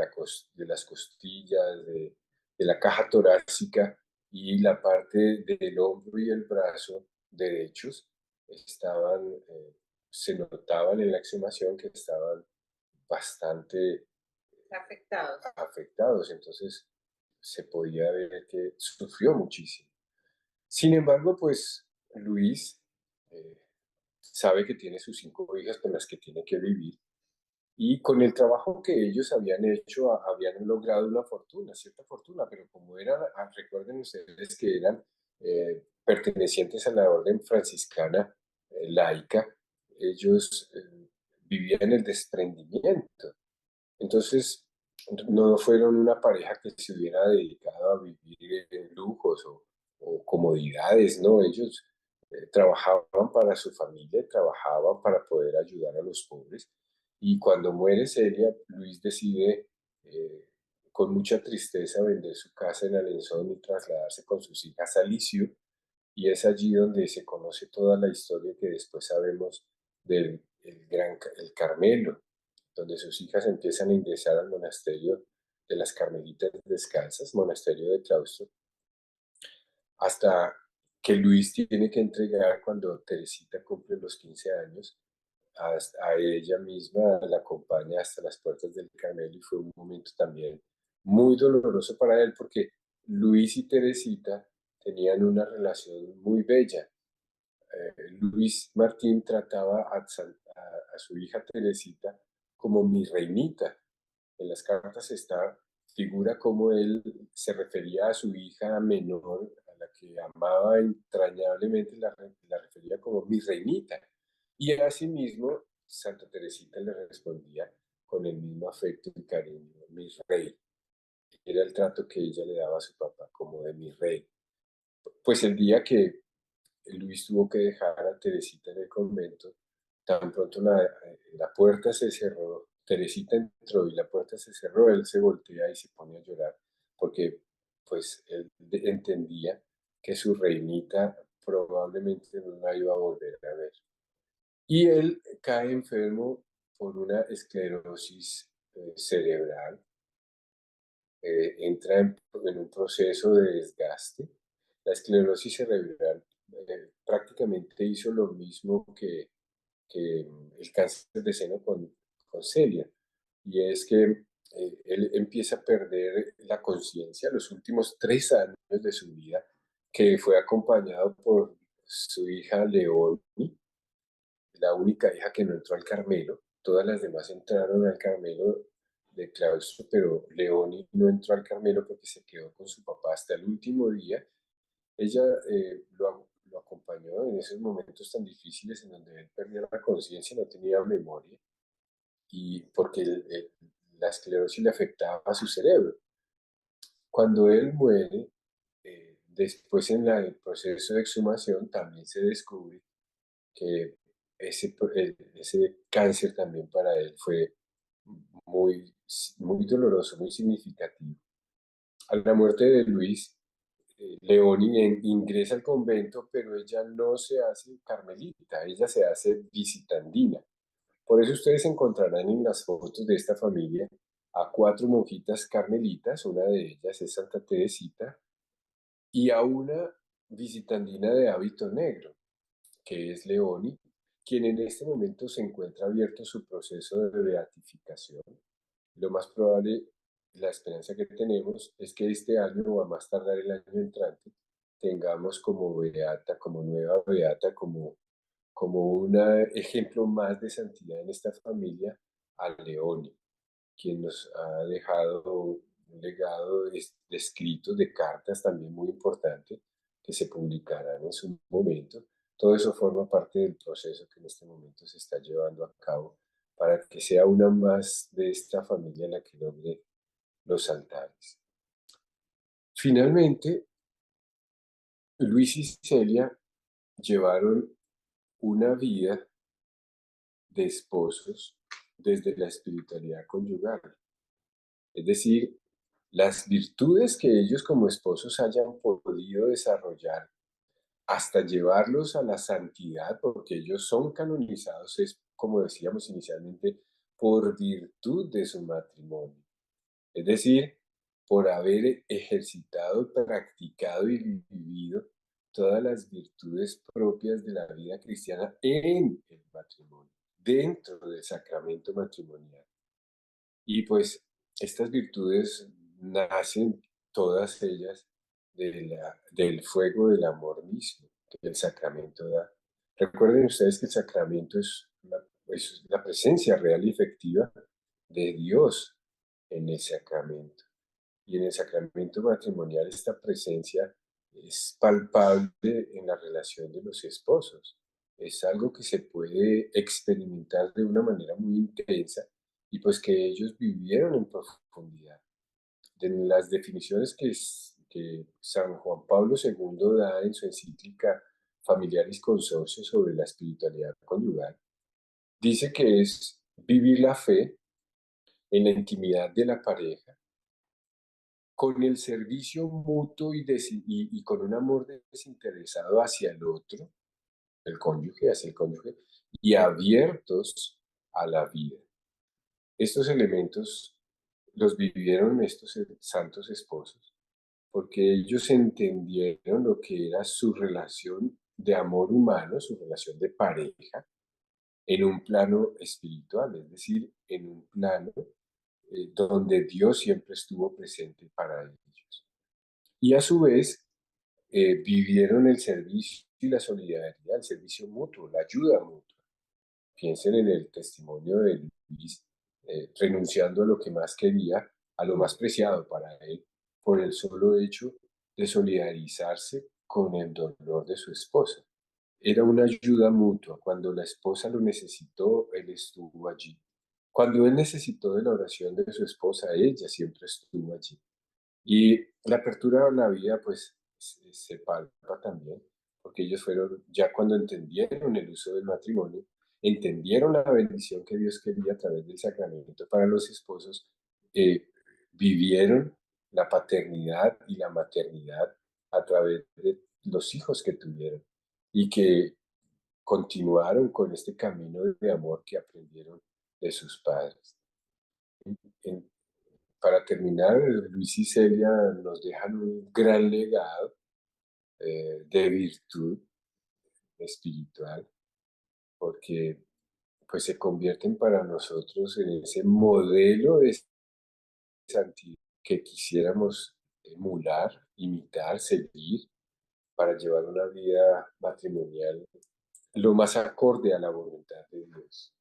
las costillas, de la caja torácica y la parte del hombro y el brazo derechos estaban, se notaban en la exhumación que estaban bastante afectados, entonces se podía ver que sufrió muchísimo. Sin embargo, pues Luis sabe que tiene sus 5 hijas con las que tiene que vivir y con el trabajo que ellos habían hecho, habían logrado una fortuna, cierta fortuna, pero como eran, recuerden ustedes que eran pertenecientes a la orden franciscana laica, ellos vivían el desprendimiento. Entonces, no fueron una pareja que se hubiera dedicado a vivir en lujos o comodidades, ¿no? Ellos trabajaban para su familia, trabajaban para poder ayudar a los pobres. Y cuando muere Celia, Luis decide con mucha tristeza vender su casa en Alençon y trasladarse con sus hijas a Lisieux. Y es allí donde se conoce toda la historia que después sabemos del el Carmelo, donde sus hijas empiezan a ingresar al monasterio de las Carmelitas Descalzas, monasterio de claustro, hasta que Luis tiene que entregar cuando Teresita cumple los 15 años, a ella misma la acompaña hasta las puertas del Carmelo y fue un momento también muy doloroso para él porque Luis y Teresita tenían una relación muy bella. Luis Martín trataba a su hija Teresita como mi reinita. En las cartas figura como él se refería a su hija menor, a la que amaba entrañablemente, la refería como mi reinita. Y asimismo, Santa Teresita le respondía con el mismo afecto y cariño, mi rey. Era el trato que ella le daba a su papá, como de mi rey. Pues el día que Luis tuvo que dejar a Teresita en el convento, tan pronto la puerta se cerró, Teresita entró y la puerta se cerró, él se voltea y se pone a llorar, porque pues él entendía que su reinita probablemente no la iba a volver a ver. Y él cae enfermo por una esclerosis cerebral, entra en un proceso de desgaste. La esclerosis cerebral prácticamente hizo lo mismo que el cáncer de seno con Celia, y es que él empieza a perder la conciencia los últimos 3 años de su vida, que fue acompañado por su hija Leoni, la única hija que no entró al Carmelo. todas las demás entraron al Carmelo de claustro, pero Leoni no entró al Carmelo porque se quedó con su papá hasta el último día. Ella lo acompañó en esos momentos tan difíciles en donde él perdía la conciencia, no tenía memoria, y porque la esclerosis le afectaba a su cerebro. Cuando él muere, después en el proceso de exhumación también se descubre que ese cáncer también para él fue muy, muy doloroso, muy significativo. A la muerte de Luis, Leoni ingresa al convento, pero ella no se hace carmelita, ella se hace visitandina. Por eso ustedes encontrarán en las fotos de esta familia a 4 monjitas carmelitas, una de ellas es Santa Teresita, y a una visitandina de hábito negro, que es Leoni, quien en este momento se encuentra abierto su proceso de beatificación. Lo más probable, la esperanza que tenemos es que este año o a más tardar el año entrante tengamos como beata, como nueva beata, como un ejemplo más de santidad en esta familia, a Leoni, quien nos ha dejado un legado de escritos, de cartas también muy importante, que se publicarán en su momento. Todo eso forma parte del proceso que en este momento se está llevando a cabo para que sea una más de esta familia la que logre los altares. Finalmente, Luis y Celia llevaron una vida de esposos desde la espiritualidad conyugal. Es decir, las virtudes que ellos como esposos hayan podido desarrollar hasta llevarlos a la santidad, porque ellos son canonizados, es como decíamos inicialmente, por virtud de su matrimonio. Es decir, por haber ejercitado, practicado y vivido todas las virtudes propias de la vida cristiana en el matrimonio, dentro del sacramento matrimonial. Y pues estas virtudes nacen todas ellas del fuego del amor mismo que el sacramento da. Recuerden ustedes que el sacramento es la presencia real y efectiva de Dios en el sacramento. Y en el sacramento matrimonial esta presencia es palpable en la relación de los esposos. Es algo que se puede experimentar de una manera muy intensa y pues que ellos vivieron en profundidad. De las definiciones que San Juan Pablo II da en su encíclica Familiaris Consortio sobre la espiritualidad conyugal, dice que es vivir la fe en la intimidad de la pareja, con el servicio mutuo y con un amor desinteresado hacia el otro, el cónyuge, hacia el cónyuge, y abiertos a la vida. Estos elementos los vivieron estos santos esposos, porque ellos entendieron lo que era su relación de amor humano, su relación de pareja, en un plano espiritual, es decir, en un plano donde Dios siempre estuvo presente para ellos. Y a su vez, vivieron el servicio y la solidaridad, el servicio mutuo, la ayuda mutua. Piensen en el testimonio de Luis, renunciando a lo que más quería, a lo más preciado para él, por el solo hecho de solidarizarse con el dolor de su esposa. Era una ayuda mutua. Cuando la esposa lo necesitó, él estuvo allí. Cuando él necesitó de la oración de su esposa, ella siempre estuvo allí. Y la apertura a la vida, pues, se palpa también, porque ellos fueron, ya cuando entendieron el uso del matrimonio, entendieron la bendición que Dios quería a través del sacramento para los esposos, vivieron la paternidad y la maternidad a través de los hijos que tuvieron y que continuaron con este camino de amor que aprendieron de sus padres. En- para terminar, Luis y Celia nos dejan un gran legado de virtud espiritual, porque pues se convierten para nosotros en ese modelo de santidad que quisiéramos emular, imitar, seguir para llevar una vida matrimonial lo más acorde a la voluntad de Dios.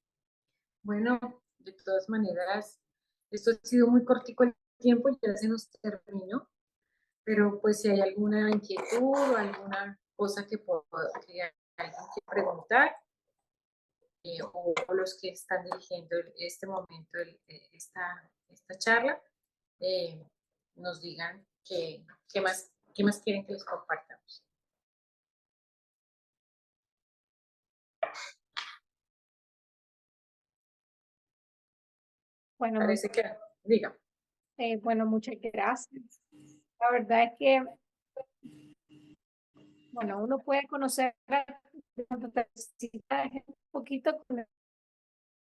Bueno, de todas maneras, esto ha sido muy cortico el tiempo, ya se nos terminó, pero pues si hay alguna inquietud o alguna cosa que alguien quiera preguntar, o los que están dirigiendo este momento, esta charla, eh, nos digan qué más quieren que les compartamos. Bueno, Parece que, diga. bueno, muchas gracias. La verdad es que, bueno, uno puede conocer un poquito con la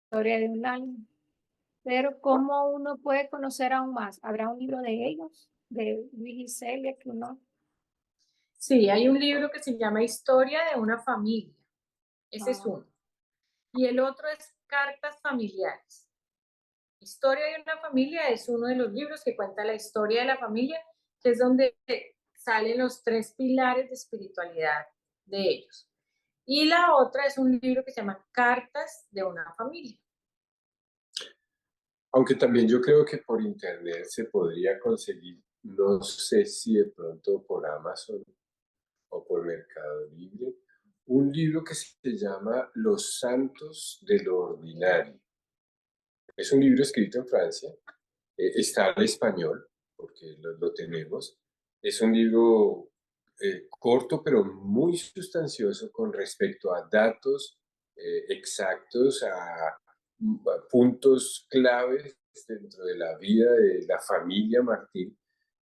historia de un año, pero ¿cómo uno puede conocer aún más? ¿Habrá un libro de ellos, de Luis y Celia, que uno... Sí, hay un libro que se llama Historia de una familia. Ese es uno. Y el otro es Cartas familiares. Historia de una familia es uno de los libros que cuenta la historia de la familia, que es donde salen los 3 pilares de espiritualidad de ellos. Y la otra es un libro que se llama Cartas de una familia. Aunque también yo creo que por internet se podría conseguir, no sé si de pronto por Amazon o por Mercado Libre, un libro que se llama Los Santos de lo Ordinario. Es un libro escrito en Francia, está al español, porque lo tenemos. Es un libro corto, pero muy sustancioso con respecto a datos exactos, a puntos claves dentro de la vida de la familia Martín.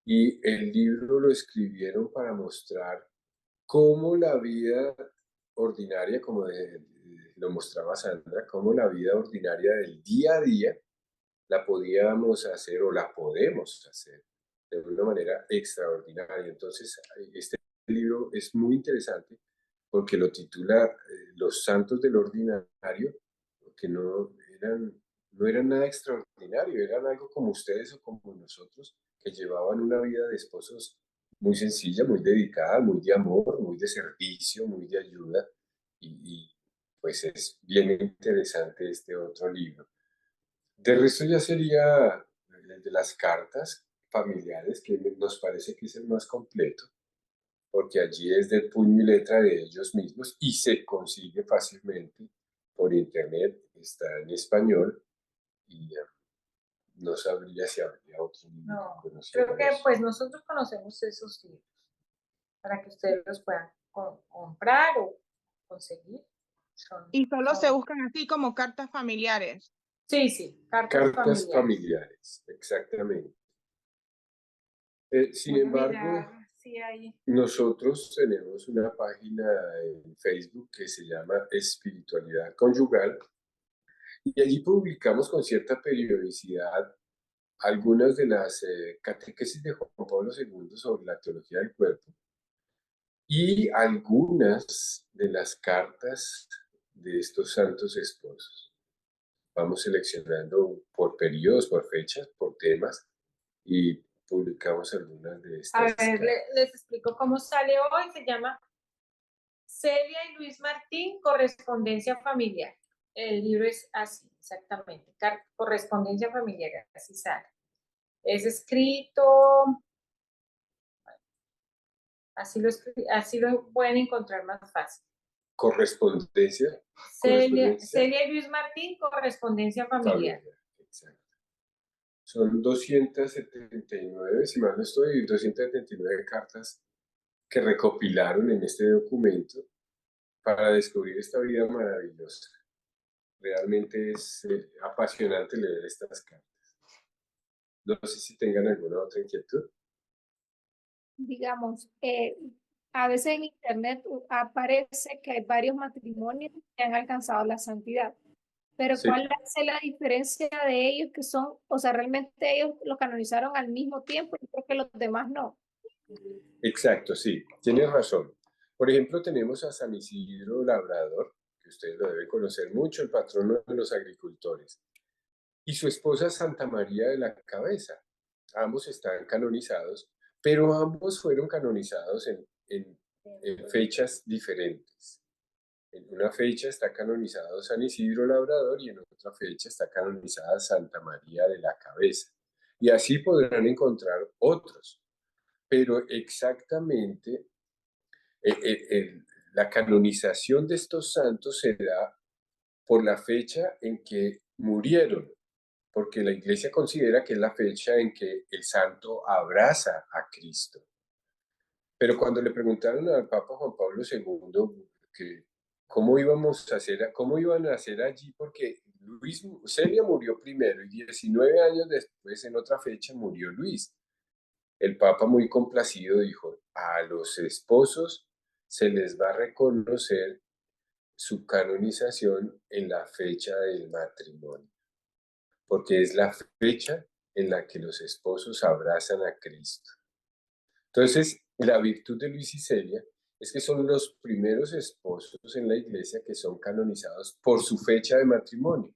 Y el libro lo escribieron para mostrar cómo la vida ordinaria, como lo mostraba Sandra, cómo la vida ordinaria del día a día la podíamos hacer o la podemos hacer de una manera extraordinaria. Entonces, este libro es muy interesante porque lo titula Los Santos del Ordinario, porque no eran nada extraordinario, eran algo como ustedes o como nosotros, que llevaban una vida de esposos muy sencilla, muy dedicada, muy de amor, muy de servicio, muy de ayuda, y pues es bien interesante este otro libro. De resto ya sería el de las cartas familiares, que nos parece que es el más completo, porque allí es de puño y letra de ellos mismos y se consigue fácilmente por internet, está en español y no sabría si habría otro libro No, que conociera creo que eso. pues nosotros conocemos esos libros para que ustedes los puedan comprar o conseguir. Y solo se Son- buscan así como cartas familiares. sí, sí, cartas Cartas familiares. familiares, exactamente. Sin Voy a embargo, mirar si hay. nosotros tenemos una página en Facebook que se llama Espiritualidad Conyugal y allí publicamos con cierta periodicidad algunas de las catequesis de Juan Pablo II sobre la teología del cuerpo y algunas de las cartas de estos santos esposos. Vamos seleccionando por periodos, por fechas, por temas y publicamos algunas de A estas ver, cartas. les explico cómo sale hoy. Se llama Celia y Luis Martín, correspondencia familiar. El libro es así, exactamente. Correspondencia familiar, así sale. Es escrito, así lo pueden encontrar más fácil. Correspondencia, Celia y Luis Martín, correspondencia familiar. familiar, exacto. Son 279, si mal no estoy, 279 cartas que recopilaron en este documento para descubrir esta vida maravillosa. Realmente es apasionante leer estas cartas. No sé si tengan alguna otra inquietud. Digamos, a veces en internet aparece que hay varios matrimonios que han alcanzado la santidad, pero Sí, ¿cuál es la diferencia de ellos que son, o sea, realmente ellos lo canonizaron al mismo tiempo y creo que los demás no? exacto, sí, tienes razón. Por ejemplo, tenemos a San Isidro Labrador, que ustedes lo deben conocer mucho, el patrono de los agricultores, y su esposa Santa María de la Cabeza. Ambos están canonizados, pero ambos fueron canonizados en fechas diferentes. En una fecha está canonizado San Isidro Labrador y en otra fecha está canonizada Santa María de la Cabeza. Y así podrán encontrar otros. Pero exactamente la canonización de estos santos se da por la fecha en que murieron, porque la Iglesia considera que es la fecha en que el santo abraza a Cristo. Pero cuando le preguntaron al Papa Juan Pablo II que cómo cómo iban a hacer allí, porque Celia murió primero y 19 años después, en otra fecha, murió Luis. El Papa, muy complacido, dijo: a los esposos se les va a reconocer su canonización en la fecha del matrimonio, porque es la fecha en la que los esposos abrazan a Cristo. Entonces, la virtud de Luis y Celia es que son los primeros esposos en la iglesia que son canonizados por su fecha de matrimonio.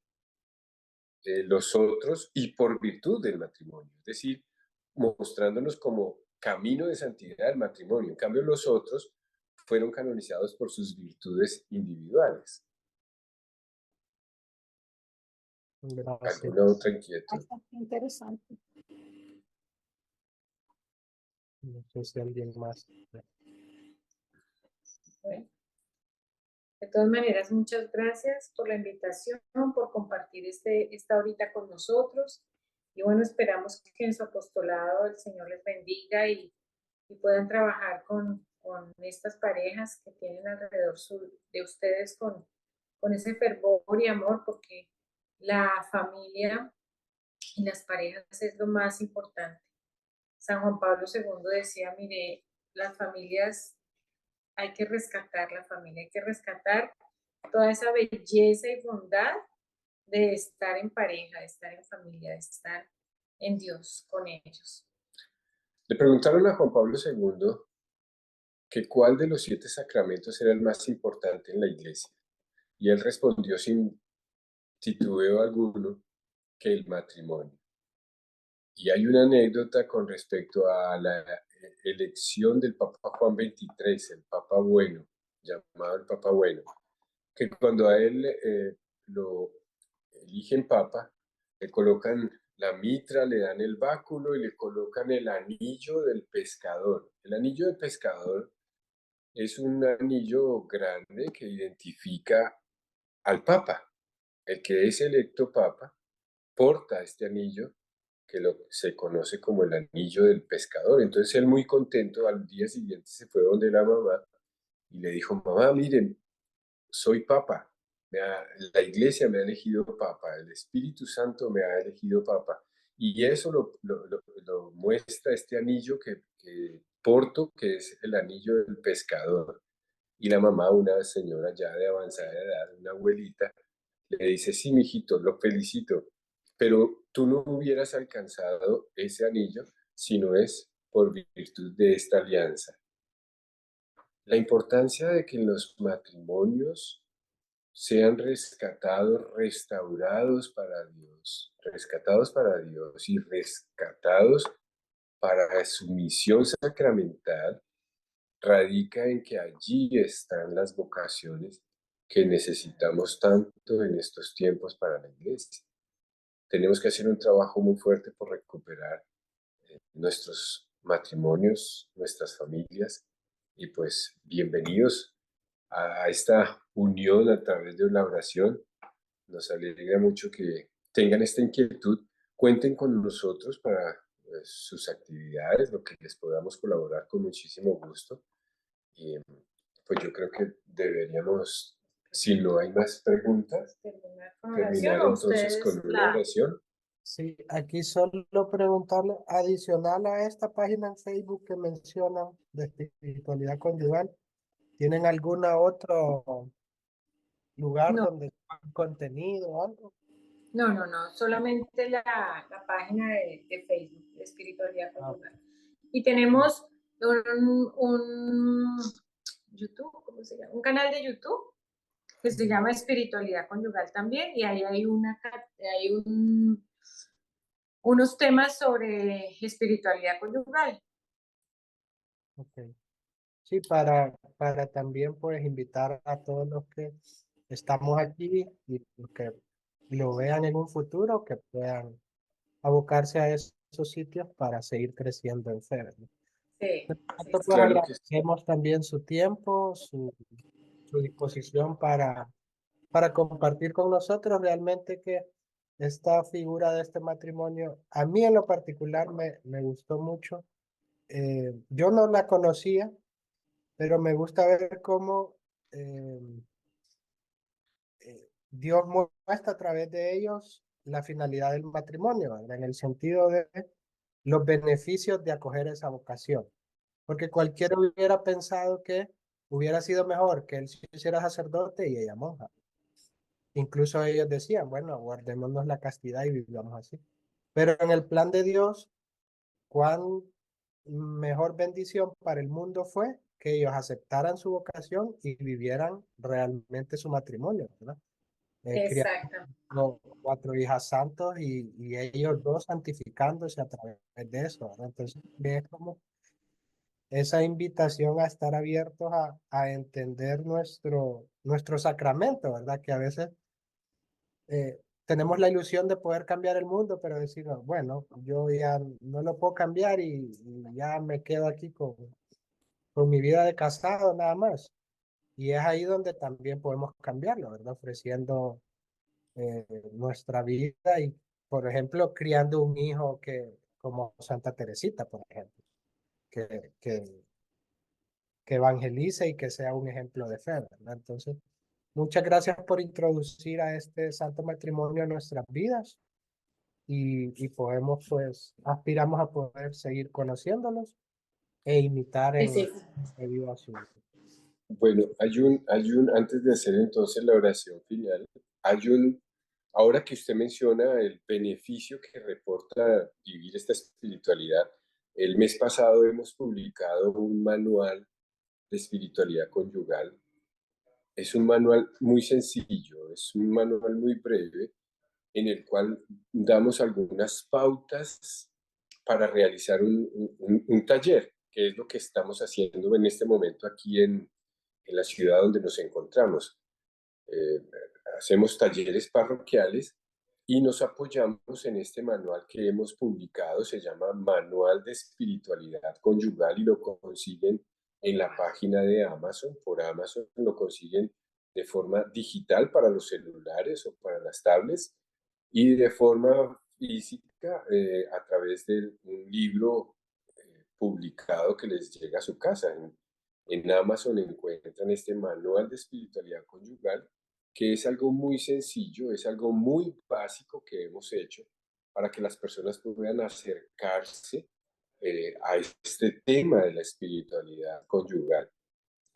Los otros, y por virtud del matrimonio, es decir, mostrándonos como camino de santidad del matrimonio. En cambio, los otros fueron canonizados por sus virtudes individuales. Gracias. ¿Alguna otra inquietud? Bastante interesante. No sé si alguien más. Bueno, de todas maneras, muchas gracias por la invitación, por compartir esta horita con nosotros. Y bueno, esperamos que en su apostolado el Señor les bendiga y puedan trabajar con estas parejas que tienen alrededor de ustedes con ese fervor y amor, porque la familia y las parejas es lo más importante. San Juan Pablo II decía, mire, las familias, hay que rescatar la familia, hay que rescatar toda esa belleza y bondad de estar en pareja, de estar en familia, de estar en Dios con ellos. Le preguntaron a Juan Pablo II que cuál de los 7 sacramentos era el más importante en la iglesia. Y él respondió sin titubeo alguno que el matrimonio. Y hay una anécdota con respecto a la elección del Papa Juan XXIII, el Papa Bueno, llamado el Papa Bueno, que cuando a él lo eligen Papa, le colocan la mitra, le dan el báculo y le colocan el anillo del pescador. El anillo del pescador es un anillo grande que identifica al Papa. El que es electo Papa porta este anillo que se conoce como el anillo del pescador. Entonces él, muy contento, al día siguiente se fue donde la mamá y le dijo: mamá, miren, soy Papa, la iglesia me ha elegido Papa, el Espíritu Santo me ha elegido Papa. Y eso lo muestra este anillo que porto, que es el anillo del pescador. Y la mamá, una señora ya de avanzada edad, una abuelita, le dice: sí, mijito, lo felicito, pero tú no hubieras alcanzado ese anillo si no es por virtud de esta alianza. La importancia de que en los matrimonios sean rescatados, restaurados para Dios y rescatados para su misión sacramental, radica en que allí están las vocaciones que necesitamos tanto en estos tiempos para la iglesia. Tenemos que hacer un trabajo muy fuerte por recuperar nuestros matrimonios, nuestras familias, y pues bienvenidos a esta unión a través de la oración. Nos alegra mucho que tengan esta inquietud. Cuenten con nosotros para sus actividades, lo que les podamos colaborar con muchísimo gusto. Y pues yo creo que deberíamos, si no hay más preguntas, terminar entonces con una oración. Sí, aquí solo preguntarle, adicional a esta página en Facebook que mencionan de espiritualidad conyugal, ¿tienen algún otro lugar No. donde contenido o algo? No, solamente la página de Facebook de Espiritualidad Conyugal. Y tenemos un YouTube, ¿cómo se llama? Un canal de YouTube que se llama Espiritualidad Conyugal también, y ahí hay unos temas sobre espiritualidad conyugal. Ok. Sí, para también pues invitar a todos los que estamos aquí y los que lo vean en un futuro, que puedan abocarse a esos sitios para seguir creciendo en fe, ¿verdad? Sí, sí, Tanto, sí. pues Claro que sí. agradecemos también su tiempo, su disposición para compartir con nosotros. Realmente que esta figura de este matrimonio, a mí en lo particular me gustó mucho. Yo no la conocía, pero me gusta ver cómo eh, Dios muestra a través de ellos la finalidad del matrimonio, ¿verdad? En el sentido de los beneficios de acoger esa vocación. Porque cualquiera hubiera pensado que hubiera sido mejor que él se hiciera sacerdote y ella monja. Incluso ellos decían, bueno, guardémonos la castidad y vivamos así. Pero en el plan de Dios, cuán mejor bendición para el mundo fue que ellos aceptaran su vocación y vivieran realmente su matrimonio, ¿verdad? Criaron Exacto. 4 hijas santos y ellos dos santificándose a través de eso, ¿verdad? Entonces, es como esa invitación a estar abiertos a entender nuestro sacramento, ¿verdad? Que a veces tenemos la ilusión de poder cambiar el mundo, pero decir, "No, bueno, yo ya no lo puedo cambiar y ya me quedo aquí con mi vida de casado nada más". Y es ahí donde también podemos cambiarlo, ¿verdad? Ofreciendo nuestra vida y, por ejemplo, criando un hijo como Santa Teresita, por ejemplo, que, que, que evangelice y que sea un ejemplo de fe, ¿verdad? Entonces, muchas gracias por introducir a este santo matrimonio en nuestras vidas y podemos, pues, aspiramos a poder seguir conociéndolos e imitar Sí, en sí. medio a su. Bueno, antes de hacer entonces la oración final, ahora que usted menciona el beneficio que reporta vivir esta espiritualidad, el mes pasado hemos publicado un manual de espiritualidad conyugal. Es un manual muy sencillo, es un manual muy breve en el cual damos algunas pautas para realizar un taller, que es lo que estamos haciendo en este momento aquí en la ciudad donde nos encontramos. Eh, Hacemos talleres parroquiales y nos apoyamos en este manual que hemos publicado, se llama Manual de Espiritualidad Conyugal y lo consiguen en la página de Amazon. Por Amazon lo consiguen de forma digital para los celulares o para las tablets y de forma física a través de un libro publicado que les llega a su casa. En Amazon encuentran este manual de espiritualidad conyugal, que es algo muy sencillo, es algo muy básico que hemos hecho para que las personas puedan acercarse a este tema de la espiritualidad conyugal.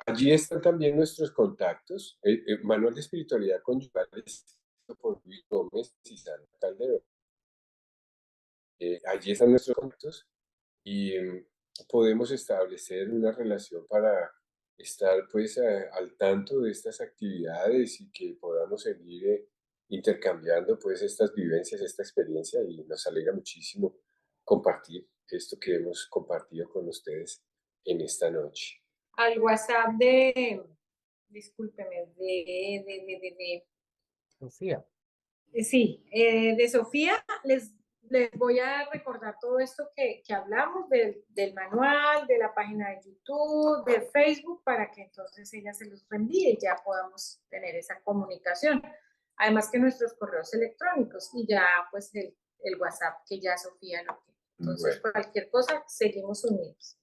Allí están también nuestros contactos. El manual de espiritualidad conyugal es por Luis Gómez y Sara Calderón. Allí están nuestros contactos y podemos establecer una relación para estar pues al tanto de estas actividades y que podamos seguir intercambiando pues estas vivencias, esta experiencia y nos alegra muchísimo compartir esto que hemos compartido con ustedes en esta noche. Al WhatsApp discúlpeme, Sofía. sí, de Sofía, les voy a recordar todo esto que hablamos del manual, de la página de YouTube, de Facebook, para que entonces ella se los reenvíe y ya podamos tener esa comunicación. Además que nuestros correos electrónicos y ya pues el WhatsApp que ya Sofía lo tiene. Entonces, Bueno, cualquier cosa, seguimos unidos.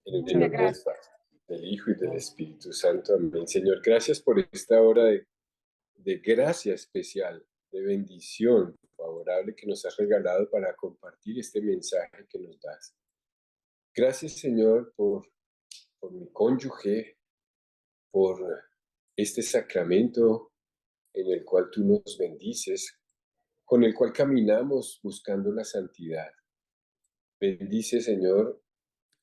en el Muchas nombre del gracias. Padre, del Hijo y del Espíritu Santo. Amén. Señor, gracias por esta hora de gracia especial, de bendición favorable que nos has regalado para compartir este mensaje que nos das. Gracias, Señor, por mi cónyuge, por este sacramento en el cual tú nos bendices, con el cual caminamos buscando la santidad. Bendice, Señor,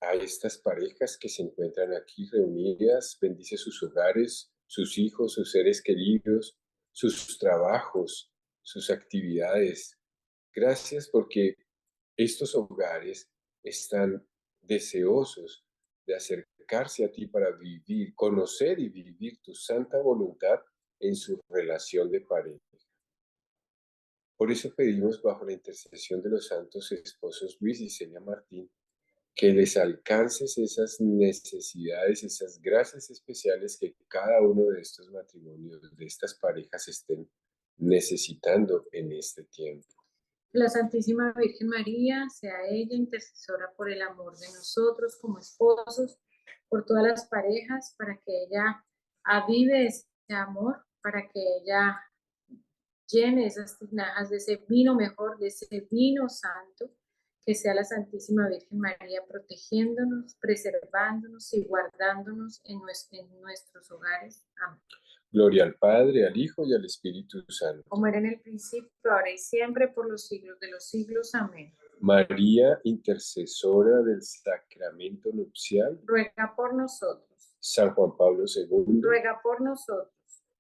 a estas parejas que se encuentran aquí reunidas, bendice sus hogares, sus hijos, sus seres queridos, sus trabajos, sus actividades. Gracias porque estos hogares están deseosos de acercarse acercarse a ti para vivir, conocer y vivir tu santa voluntad en su relación de pareja. Por eso pedimos, bajo la intercesión de los santos esposos Luis y Celia Martín, que les alcances esas necesidades, esas gracias especiales que cada uno de estos matrimonios, de estas parejas estén necesitando en este tiempo. La Santísima Virgen María sea ella intercesora por el amor de nosotros como esposos, por todas las parejas, para que ella avive ese amor, para que ella llene esas tinajas de ese vino mejor, de ese vino santo, que sea la Santísima Virgen María protegiéndonos, preservándonos y guardándonos en nuestros hogares. Amén. Gloria al Padre, al Hijo y al Espíritu Santo. Como era en el principio, ahora y siempre, por los siglos de los siglos. Amén. María, intercesora del sacramento nupcial. Ruega por nosotros. San Juan Pablo II. Ruega por nosotros.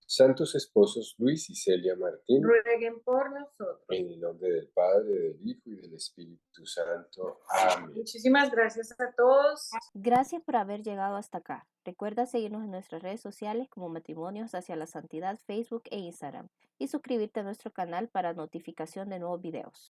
Santos esposos Luis y Celia Martín. Rueguen por nosotros. En el nombre del Padre, del Hijo y del Espíritu Santo. Amén. Muchísimas gracias a todos. Gracias por haber llegado hasta acá. Recuerda seguirnos en nuestras redes sociales como Matrimonios hacia la Santidad, Facebook e Instagram, y suscribirte a nuestro canal para notificación de nuevos videos.